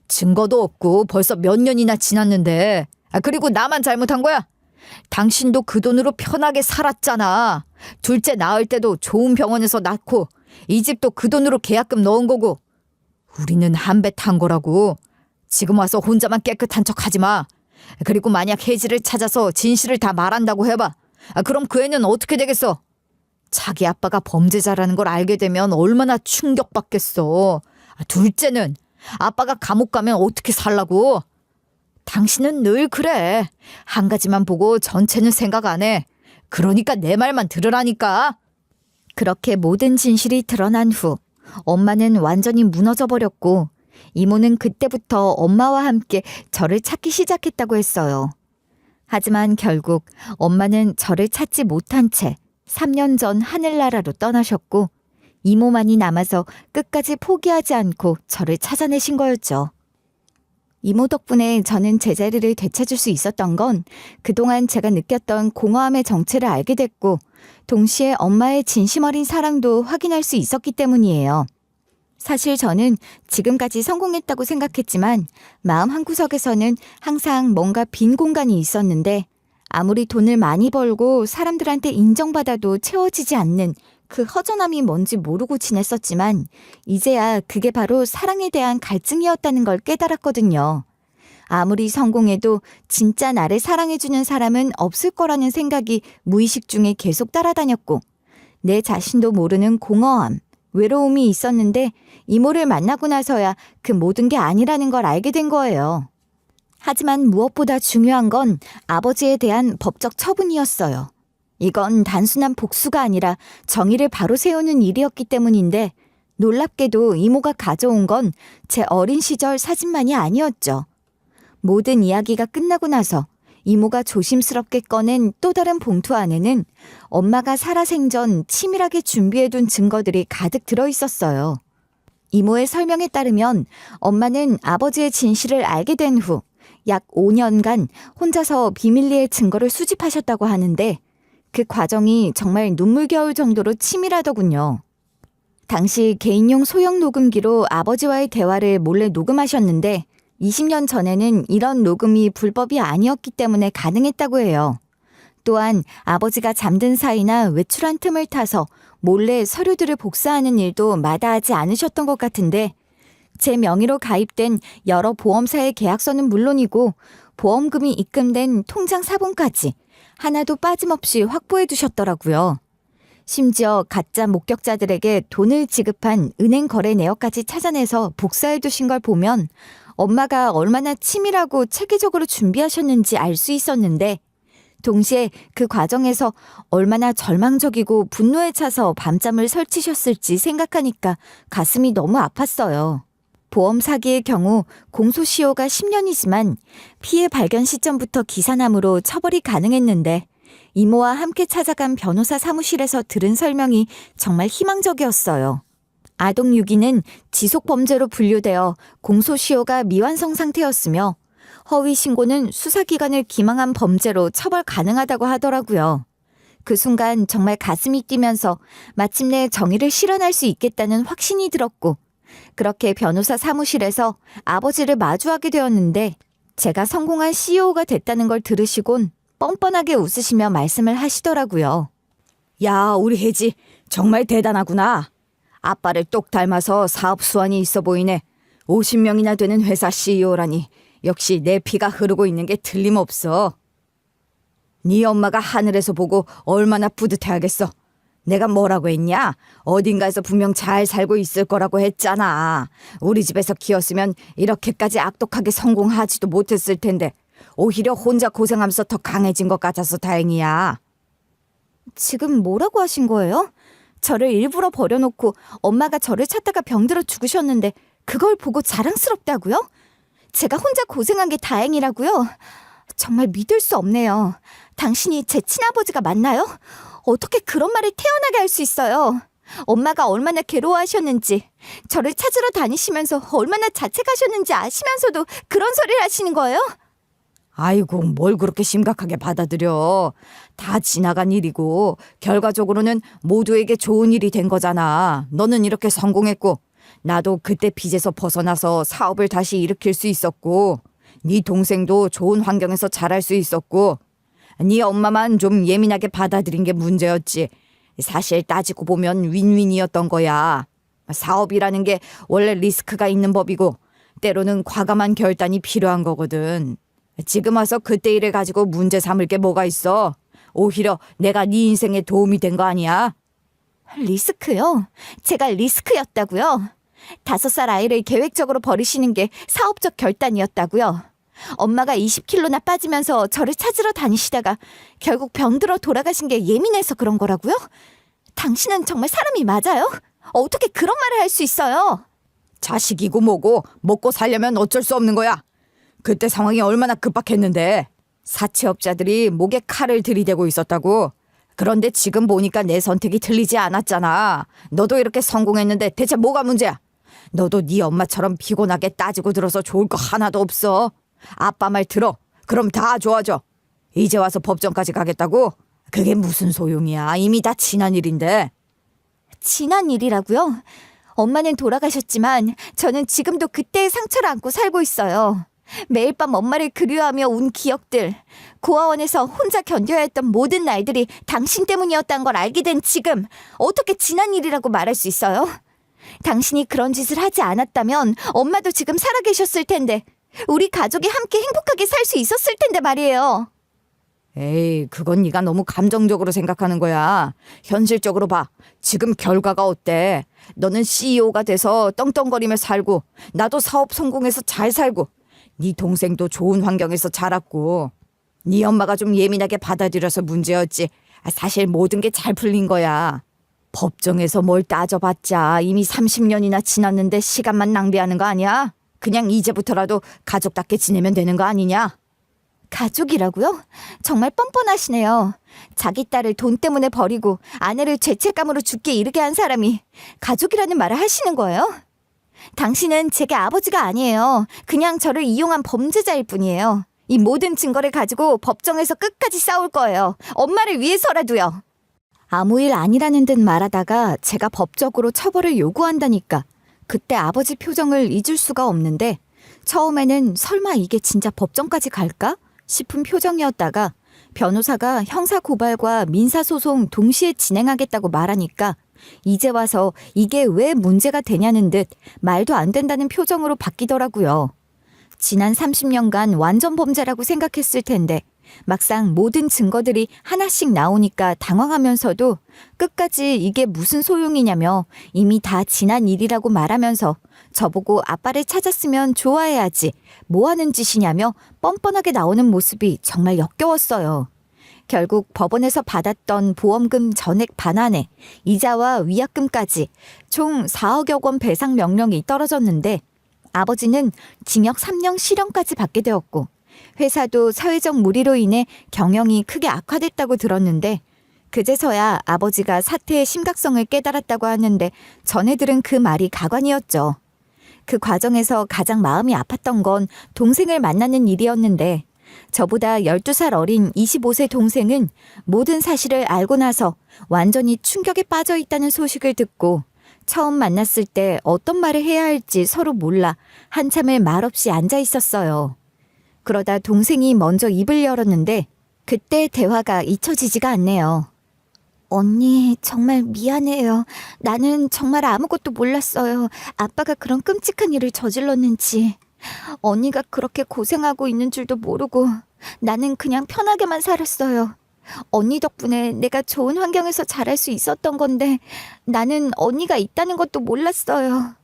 증거도 없고 벌써 몇 년이나 지났는데. 그리고 나만 잘못한 거야? 당신도 그 돈으로 편하게 살았잖아. 둘째 낳을 때도 좋은 병원에서 낳고 이 집도 그 돈으로 계약금 넣은 거고. 우리는 한 배 탄 거라고. 지금 와서 혼자만 깨끗한 척 하지 마. 그리고 만약 혜지를 찾아서 진실을 다 말한다고 해봐. 그럼 그 애는 어떻게 되겠어? 자기 아빠가 범죄자라는 걸 알게 되면 얼마나 충격받겠어. 둘째는 아빠가 감옥 가면 어떻게 살라고? 당신은 늘 그래. 한 가지만 보고 전체는 생각 안 해. 그러니까 내 말만 들으라니까. 그렇게 모든 진실이 드러난 후 엄마는 완전히 무너져 버렸고 이모는 그때부터 엄마와 함께 저를 찾기 시작했다고 했어요. 하지만 결국 엄마는 저를 찾지 못한 채 3년 전 하늘나라로 떠나셨고 이모만이 남아서 끝까지 포기하지 않고 저를 찾아내신 거였죠. 이모 덕분에 저는 제자리를 되찾을 수 있었던 건 그동안 제가 느꼈던 공허함의 정체를 알게 됐고 동시에 엄마의 진심 어린 사랑도 확인할 수 있었기 때문이에요. 사실 저는 지금까지 성공했다고 생각했지만 마음 한구석에서는 항상 뭔가 빈 공간이 있었는데 아무리 돈을 많이 벌고 사람들한테 인정받아도 채워지지 않는 그 허전함이 뭔지 모르고 지냈었지만 이제야 그게 바로 사랑에 대한 갈증이었다는 걸 깨달았거든요. 아무리 성공해도 진짜 나를 사랑해주는 사람은 없을 거라는 생각이 무의식 중에 계속 따라다녔고 내 자신도 모르는 공허함, 외로움이 있었는데 이모를 만나고 나서야 그 모든 게 아니라는 걸 알게 된 거예요. 하지만 무엇보다 중요한 건 아버지에 대한 법적 처분이었어요. 이건 단순한 복수가 아니라 정의를 바로 세우는 일이었기 때문인데 놀랍게도 이모가 가져온 건 제 어린 시절 사진만이 아니었죠. 모든 이야기가 끝나고 나서 이모가 조심스럽게 꺼낸 또 다른 봉투 안에는 엄마가 살아생전 치밀하게 준비해둔 증거들이 가득 들어있었어요. 이모의 설명에 따르면 엄마는 아버지의 진실을 알게 된 후 약 5년간 혼자서 비밀리에 증거를 수집하셨다고 하는데 그 과정이 정말 눈물겨울 정도로 치밀하더군요. 당시 개인용 소형 녹음기로 아버지와의 대화를 몰래 녹음하셨는데 20년 전에는 이런 녹음이 불법이 아니었기 때문에 가능했다고 해요. 또한 아버지가 잠든 사이나 외출한 틈을 타서 몰래 서류들을 복사하는 일도 마다하지 않으셨던 것 같은데 제 명의로 가입된 여러 보험사의 계약서는 물론이고 보험금이 입금된 통장 사본까지 하나도 빠짐없이 확보해 두셨더라고요. 심지어 가짜 목격자들에게 돈을 지급한 은행 거래 내역까지 찾아내서 복사해 두신 걸 보면 엄마가 얼마나 치밀하고 체계적으로 준비하셨는지 알 수 있었는데 동시에 그 과정에서 얼마나 절망적이고 분노에 차서 밤잠을 설치셨을지 생각하니까 가슴이 너무 아팠어요. 보험 사기의 경우 공소시효가 10년이지만 피해 발견 시점부터 기사남으로 처벌이 가능했는데 이모와 함께 찾아간 변호사 사무실에서 들은 설명이 정말 희망적이었어요. 아동 유기는 지속 범죄로 분류되어 공소시효가 미완성 상태였으며 허위 신고는 수사기관을 기망한 범죄로 처벌 가능하다고 하더라고요. 그 순간 정말 가슴이 뛰면서 마침내 정의를 실현할 수 있겠다는 확신이 들었고 그렇게 변호사 사무실에서 아버지를 마주하게 되었는데 제가 성공한 CEO가 됐다는 걸 들으시곤 뻔뻔하게 웃으시며 말씀을 하시더라고요. 야, 우리 혜지 정말 대단하구나. 아빠를 똑 닮아서 사업 수완이 있어 보이네. 50명이나 되는 회사 CEO라니 역시 내 피가 흐르고 있는 게 틀림없어. 네 엄마가 하늘에서 보고 얼마나 뿌듯해하겠어. 내가 뭐라고 했냐? 어딘가에서 분명 잘 살고 있을 거라고 했잖아. 우리 집에서 키웠으면 이렇게까지 악독하게 성공하지도 못했을 텐데 오히려 혼자 고생하면서 더 강해진 것 같아서 다행이야. 지금 뭐라고 하신 거예요? 저를 일부러 버려놓고 엄마가 저를 찾다가 병들어 죽으셨는데 그걸 보고 자랑스럽다고요? 제가 혼자 고생한 게 다행이라고요? 정말 믿을 수 없네요. 당신이 제 친아버지가 맞나요? 어떻게 그런 말을 태어나게 할 수 있어요? 엄마가 얼마나 괴로워하셨는지, 저를 찾으러 다니시면서 얼마나 자책하셨는지 아시면서도 그런 소리를 하시는 거예요? 아이고, 뭘 그렇게 심각하게 받아들여. 다 지나간 일이고 결과적으로는 모두에게 좋은 일이 된 거잖아. 너는 이렇게 성공했고 나도 그때 빚에서 벗어나서 사업을 다시 일으킬 수 있었고 네 동생도 좋은 환경에서 자랄 수 있었고 네 엄마만 좀 예민하게 받아들인 게 문제였지. 사실 따지고 보면 윈윈이었던 거야. 사업이라는 게 원래 리스크가 있는 법이고 때로는 과감한 결단이 필요한 거거든. 지금 와서 그때 일을 가지고 문제 삼을 게 뭐가 있어. 오히려 내가 네 인생에 도움이 된 거 아니야? 리스크요? 제가 리스크였다고요? 5살 아이를 계획적으로 버리시는 게 사업적 결단이었다고요? 엄마가 20kg나 빠지면서 저를 찾으러 다니시다가 결국 병들어 돌아가신 게 예민해서 그런 거라고요? 당신은 정말 사람이 맞아요? 어떻게 그런 말을 할 수 있어요? 자식이고 뭐고 먹고 살려면 어쩔 수 없는 거야. 그때 상황이 얼마나 급박했는데. 사채업자들이 목에 칼을 들이대고 있었다고. 그런데 지금 보니까 내 선택이 틀리지 않았잖아. 너도 이렇게 성공했는데 대체 뭐가 문제야? 너도 네 엄마처럼 피곤하게 따지고 들어서 좋을 거 하나도 없어. 아빠 말 들어. 그럼 다 좋아져. 이제 와서 법정까지 가겠다고? 그게 무슨 소용이야. 이미 다 지난 일인데. 지난 일이라고요? 엄마는 돌아가셨지만 저는 지금도 그때의 상처를 안고 살고 있어요. 매일 밤 엄마를 그리워하며 운 기억들, 고아원에서 혼자 견뎌야 했던 모든 날들이 당신 때문이었다는 걸 알게 된 지금 어떻게 지난 일이라고 말할 수 있어요? 당신이 그런 짓을 하지 않았다면 엄마도 지금 살아계셨을 텐데 우리 가족이 함께 행복하게 살 수 있었을 텐데 말이에요. 에이, 그건 네가 너무 감정적으로 생각하는 거야. 현실적으로 봐. 지금 결과가 어때? 너는 CEO가 돼서 떵떵거리며 살고 나도 사업 성공해서 잘 살고 네 동생도 좋은 환경에서 자랐고 네 엄마가 좀 예민하게 받아들여서 문제였지. 사실 모든 게 잘 풀린 거야. 법정에서 뭘 따져봤자 이미 30년이나 지났는데 시간만 낭비하는 거 아니야? 그냥 이제부터라도 가족답게 지내면 되는 거 아니냐? 가족이라고요? 정말 뻔뻔하시네요. 자기 딸을 돈 때문에 버리고 아내를 죄책감으로 죽게 이르게 한 사람이 가족이라는 말을 하시는 거예요? 당신은 제게 아버지가 아니에요. 그냥 저를 이용한 범죄자일 뿐이에요. 이 모든 증거를 가지고 법정에서 끝까지 싸울 거예요. 엄마를 위해서라도요. 아무 일 아니라는 듯 말하다가 제가 법적으로 처벌을 요구한다니까 그때 아버지 표정을 잊을 수가 없는데 처음에는 설마 이게 진짜 법정까지 갈까 싶은 표정이었다가 변호사가 형사고발과 민사소송 동시에 진행하겠다고 말하니까 이제 와서 이게 왜 문제가 되냐는 듯 말도 안 된다는 표정으로 바뀌더라고요. 지난 30년간 완전 범죄라고 생각했을 텐데 막상 모든 증거들이 하나씩 나오니까 당황하면서도 끝까지 이게 무슨 소용이냐며 이미 다 지난 일이라고 말하면서 저보고 아빠를 찾았으면 좋아해야지 뭐 하는 짓이냐며 뻔뻔하게 나오는 모습이 정말 역겨웠어요. 결국 법원에서 받았던 보험금 전액 반환에 이자와 위약금까지 총 4억여 원 배상 명령이 떨어졌는데 아버지는 징역 3년 실형까지 받게 되었고 회사도 사회적 무리로 인해 경영이 크게 악화됐다고 들었는데 그제서야 아버지가 사태의 심각성을 깨달았다고 하는데 전해 들은 그 말이 가관이었죠. 그 과정에서 가장 마음이 아팠던 건 동생을 만나는 일이었는데 저보다 12살 어린 25세 동생은 모든 사실을 알고 나서 완전히 충격에 빠져 있다는 소식을 듣고 처음 만났을 때 어떤 말을 해야 할지 서로 몰라 한참을 말없이 앉아 있었어요. 그러다 동생이 먼저 입을 열었는데 그때 대화가 잊혀지지가 않네요. 언니, 정말 미안해요. 나는 정말 아무것도 몰랐어요. 아빠가 그런 끔찍한 일을 저질렀는지. 언니가 그렇게 고생하고 있는 줄도 모르고 나는 그냥 편하게만 살았어요. 언니 덕분에 내가 좋은 환경에서 자랄 수 있었던 건데 나는 언니가 있다는 것도 몰랐어요.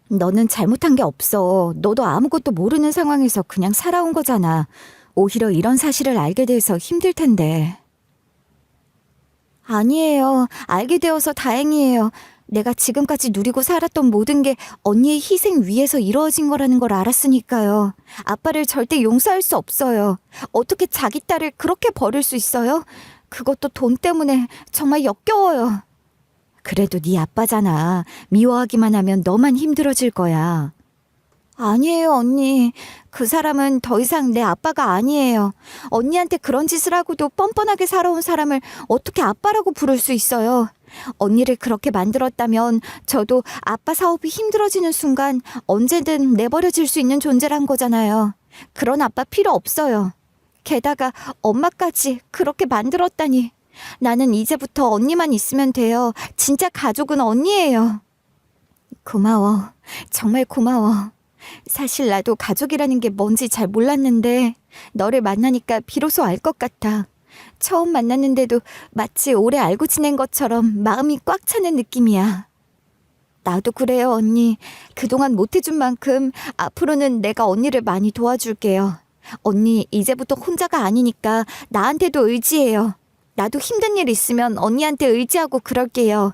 너는 잘못한 게 없어. 너도 아무것도 모르는 상황에서 그냥 살아온 거잖아. 오히려 이런 사실을 알게 돼서 힘들 텐데. 아니에요. 알게 되어서 다행이에요. 내가 지금까지 누리고 살았던 모든 게 언니의 희생 위에서 이루어진 거라는 걸 알았으니까요. 아빠를 절대 용서할 수 없어요. 어떻게 자기 딸을 그렇게 버릴 수 있어요? 그것도 돈 때문에 정말 역겨워요. 그래도 네 아빠잖아. 미워하기만 하면 너만 힘들어질 거야. 아니에요, 언니. 그 사람은 더 이상 내 아빠가 아니에요. 언니한테 그런 짓을 하고도 뻔뻔하게 살아온 사람을 어떻게 아빠라고 부를 수 있어요? 언니를 그렇게 만들었다면 저도 아빠 사업이 힘들어지는 순간 언제든 내버려질 수 있는 존재란 거잖아요. 그런 아빠 필요 없어요. 게다가 엄마까지 그렇게 만들었다니. 나는 이제부터 언니만 있으면 돼요. 진짜 가족은 언니예요. 고마워. 정말 고마워. 사실 나도 가족이라는 게 뭔지 잘 몰랐는데 너를 만나니까 비로소 알 것 같아. 처음 만났는데도 마치 오래 알고 지낸 것처럼 마음이 꽉 차는 느낌이야. 나도 그래요, 언니. 그동안 못해준 만큼 앞으로는 내가 언니를 많이 도와줄게요. 언니 이제부터 혼자가 아니니까 나한테도 의지해요. 나도 힘든 일 있으면 언니한테 의지하고 그럴게요.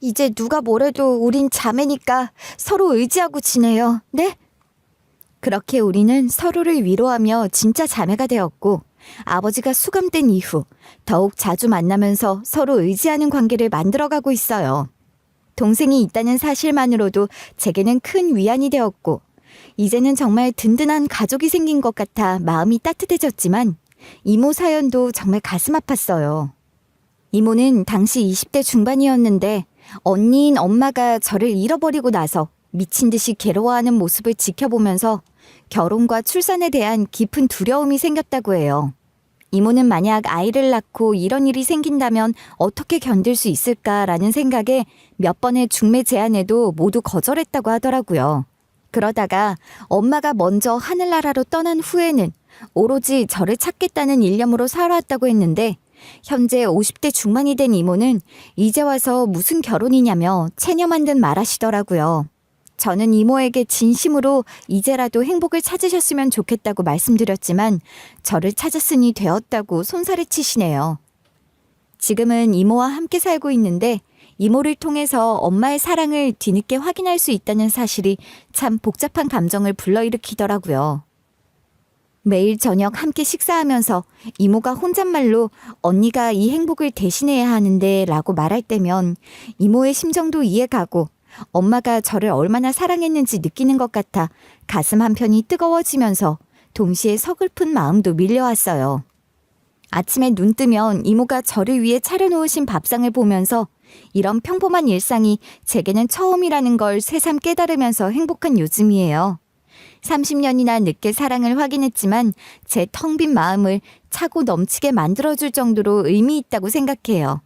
이제 누가 뭐래도 우린 자매니까 서로 의지하고 지내요. 네? 그렇게 우리는 서로를 위로하며 진짜 자매가 되었고 아버지가 수감된 이후 더욱 자주 만나면서 서로 의지하는 관계를 만들어가고 있어요. 동생이 있다는 사실만으로도 제게는 큰 위안이 되었고 이제는 정말 든든한 가족이 생긴 것 같아 마음이 따뜻해졌지만 이모 사연도 정말 가슴 아팠어요. 이모는 당시 20대 중반이었는데 언니인 엄마가 저를 잃어버리고 나서 미친 듯이 괴로워하는 모습을 지켜보면서 결혼과 출산에 대한 깊은 두려움이 생겼다고 해요. 이모는 만약 아이를 낳고 이런 일이 생긴다면 어떻게 견딜 수 있을까라는 생각에 몇 번의 중매 제안에도 모두 거절했다고 하더라고요. 그러다가 엄마가 먼저 하늘나라로 떠난 후에는 오로지 저를 찾겠다는 일념으로 살아왔다고 했는데 현재 50대 중반이 된 이모는 이제 와서 무슨 결혼이냐며 체념한 듯 말하시더라고요. 저는 이모에게 진심으로 이제라도 행복을 찾으셨으면 좋겠다고 말씀드렸지만 저를 찾았으니 되었다고 손살을 치시네요. 지금은 이모와 함께 살고 있는데 이모를 통해서 엄마의 사랑을 뒤늦게 확인할 수 있다는 사실이 참 복잡한 감정을 불러일으키더라고요. 매일 저녁 함께 식사하면서 이모가 혼잣말로 언니가 이 행복을 대신해야 하는데 라고 말할 때면 이모의 심정도 이해가고 엄마가 저를 얼마나 사랑했는지 느끼는 것 같아 가슴 한편이 뜨거워지면서 동시에 서글픈 마음도 밀려왔어요. 아침에 눈 뜨면 이모가 저를 위해 차려놓으신 밥상을 보면서 이런 평범한 일상이 제게는 처음이라는 걸 새삼 깨달으면서 행복한 요즘이에요. 30년이나 늦게 사랑을 확인했지만 제 텅 빈 마음을 차고 넘치게 만들어줄 정도로 의미 있다고 생각해요.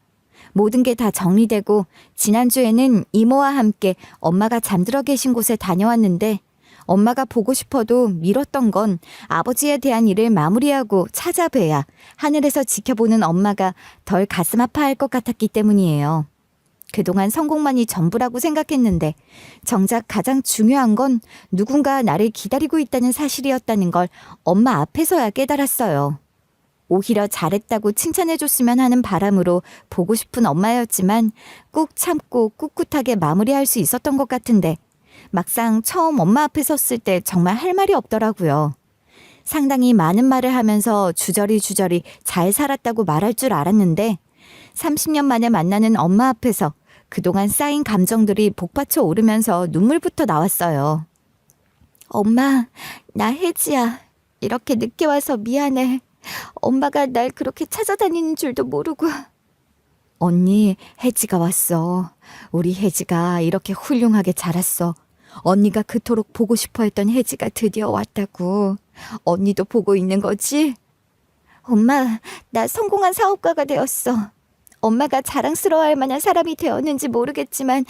모든 게 다 정리되고 지난주에는 이모와 함께 엄마가 잠들어 계신 곳에 다녀왔는데 엄마가 보고 싶어도 미뤘던 건 아버지에 대한 일을 마무리하고 찾아뵈야 하늘에서 지켜보는 엄마가 덜 가슴 아파할 것 같았기 때문이에요. 그동안 성공만이 전부라고 생각했는데 정작 가장 중요한 건 누군가 나를 기다리고 있다는 사실이었다는 걸 엄마 앞에서야 깨달았어요. 오히려 잘했다고 칭찬해줬으면 하는 바람으로 보고 싶은 엄마였지만 꾹 참고 꿋꿋하게 마무리할 수 있었던 것 같은데 막상 처음 엄마 앞에 섰을 때 정말 할 말이 없더라고요. 상당히 많은 말을 하면서 주저리 잘 살았다고 말할 줄 알았는데 30년 만에 만나는 엄마 앞에서 그동안 쌓인 감정들이 복받쳐 오르면서 눈물부터 나왔어요. 엄마, 나 혜지야. 이렇게 늦게 와서 미안해. 엄마가 날 그렇게 찾아다니는 줄도 모르고. 언니, 혜지가 왔어. 우리 혜지가 이렇게 훌륭하게 자랐어. 언니가 그토록 보고 싶어 했던 혜지가 드디어 왔다고. 언니도 보고 있는 거지? 엄마, 나 성공한 사업가가 되었어. 엄마가 자랑스러워할 만한 사람이 되었는지 모르겠지만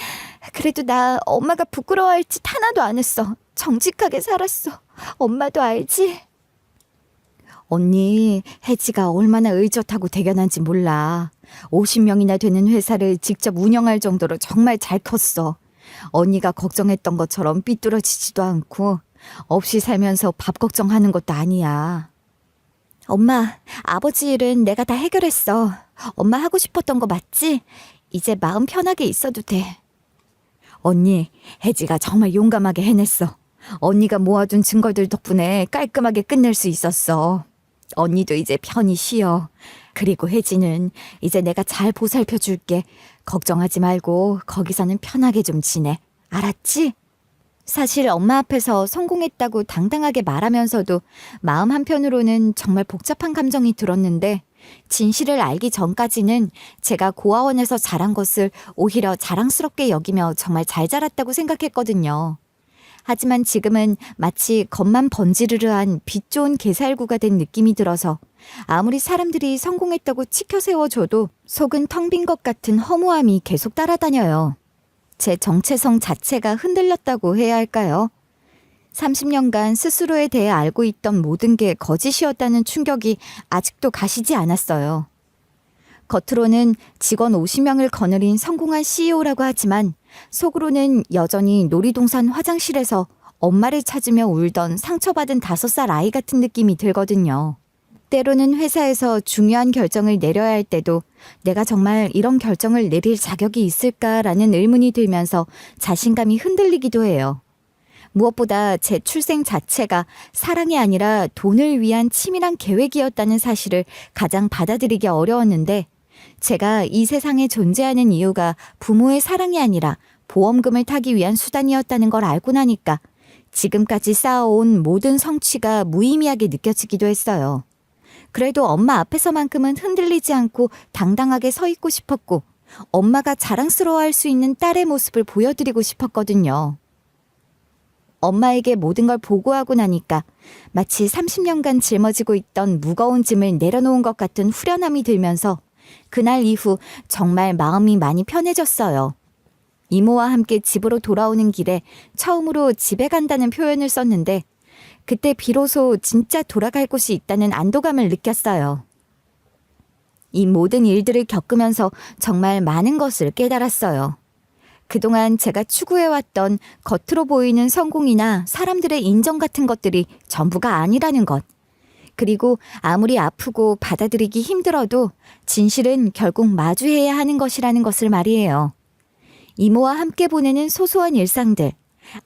그래도 나 엄마가 부끄러워할 짓 하나도 안 했어. 정직하게 살았어. 엄마도 알지? 언니, 혜지가 얼마나 의젓하고 대견한지 몰라. 50명이나 되는 회사를 직접 운영할 정도로 정말 잘 컸어. 언니가 걱정했던 것처럼 삐뚤어지지도 않고 없이 살면서 밥 걱정하는 것도 아니야. 엄마, 아버지 일은 내가 다 해결했어. 엄마 하고 싶었던 거 맞지? 이제 마음 편하게 있어도 돼. 언니, 혜지가 정말 용감하게 해냈어. 언니가 모아둔 증거들 덕분에 깔끔하게 끝낼 수 있었어. 언니도 이제 편히 쉬어. 그리고 혜지는 이제 내가 잘 보살펴 줄게. 걱정하지 말고 거기서는 편하게 좀 지내. 알았지? 사실 엄마 앞에서 성공했다고 당당하게 말하면서도 마음 한편으로는 정말 복잡한 감정이 들었는데 진실을 알기 전까지는 제가 고아원에서 자란 것을 오히려 자랑스럽게 여기며 정말 잘 자랐다고 생각했거든요. 하지만 지금은 마치 겉만 번지르르한 빛 좋은 게살구가 된 느낌이 들어서 아무리 사람들이 성공했다고 치켜 세워줘도 속은 텅 빈 것 같은 허무함이 계속 따라다녀요. 제 정체성 자체가 흔들렸다고 해야 할까요? 30년간 스스로에 대해 알고 있던 모든 게 거짓이었다는 충격이 아직도 가시지 않았어요. 겉으로는 직원 50명을 거느린 성공한 CEO라고 하지만 속으로는 여전히 놀이동산 화장실에서 엄마를 찾으며 울던 상처받은 5살 아이 같은 느낌이 들거든요. 때로는 회사에서 중요한 결정을 내려야 할 때도 내가 정말 이런 결정을 내릴 자격이 있을까라는 의문이 들면서 자신감이 흔들리기도 해요. 무엇보다 제 출생 자체가 사랑이 아니라 돈을 위한 치밀한 계획이었다는 사실을 가장 받아들이기 어려웠는데 제가 이 세상에 존재하는 이유가 부모의 사랑이 아니라 보험금을 타기 위한 수단이었다는 걸 알고 나니까 지금까지 쌓아온 모든 성취가 무의미하게 느껴지기도 했어요. 그래도 엄마 앞에서만큼은 흔들리지 않고 당당하게 서 있고 싶었고 엄마가 자랑스러워할 수 있는 딸의 모습을 보여드리고 싶었거든요. 엄마에게 모든 걸 보고하고 나니까 마치 30년간 짊어지고 있던 무거운 짐을 내려놓은 것 같은 후련함이 들면서 그날 이후 정말 마음이 많이 편해졌어요. 이모와 함께 집으로 돌아오는 길에 처음으로 집에 간다는 표현을 썼는데 그때 비로소 진짜 돌아갈 곳이 있다는 안도감을 느꼈어요. 이 모든 일들을 겪으면서 정말 많은 것을 깨달았어요. 그동안 제가 추구해왔던 겉으로 보이는 성공이나 사람들의 인정 같은 것들이 전부가 아니라는 것. 그리고 아무리 아프고 받아들이기 힘들어도 진실은 결국 마주해야 하는 것이라는 것을 말이에요. 이모와 함께 보내는 소소한 일상들,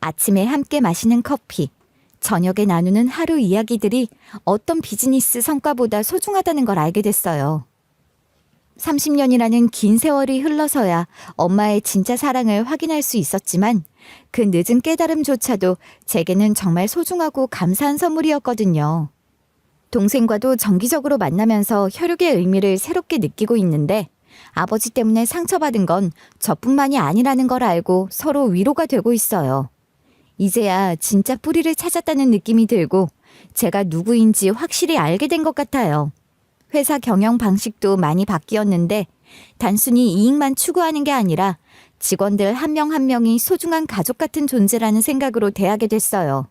아침에 함께 마시는 커피, 저녁에 나누는 하루 이야기들이 어떤 비즈니스 성과보다 소중하다는 걸 알게 됐어요. 30년이라는 긴 세월이 흘러서야 엄마의 진짜 사랑을 확인할 수 있었지만 그 늦은 깨달음조차도 제게는 정말 소중하고 감사한 선물이었거든요. 동생과도 정기적으로 만나면서 혈육의 의미를 새롭게 느끼고 있는데 아버지 때문에 상처받은 건 저뿐만이 아니라는 걸 알고 서로 위로가 되고 있어요. 이제야 진짜 뿌리를 찾았다는 느낌이 들고 제가 누구인지 확실히 알게 된 것 같아요. 회사 경영 방식도 많이 바뀌었는데 단순히 이익만 추구하는 게 아니라 직원들 한 명 한 명이 소중한 가족 같은 존재라는 생각으로 대하게 됐어요.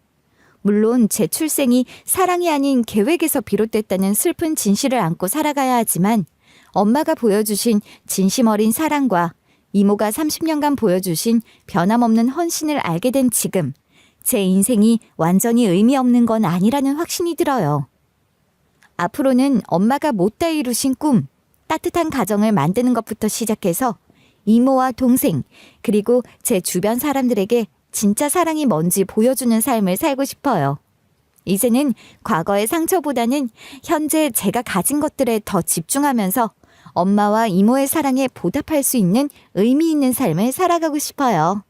물론 제 출생이 사랑이 아닌 계획에서 비롯됐다는 슬픈 진실을 안고 살아가야 하지만 엄마가 보여주신 진심 어린 사랑과 이모가 30년간 보여주신 변함없는 헌신을 알게 된 지금, 제 인생이 완전히 의미 없는 건 아니라는 확신이 들어요. 앞으로는 엄마가 못다 이루신 꿈, 따뜻한 가정을 만드는 것부터 시작해서 이모와 동생, 그리고 제 주변 사람들에게 진짜 사랑이 뭔지 보여주는 삶을 살고 싶어요. 이제는 과거의 상처보다는 현재 제가 가진 것들에 더 집중하면서 엄마와 이모의 사랑에 보답할 수 있는 의미 있는 삶을 살아가고 싶어요.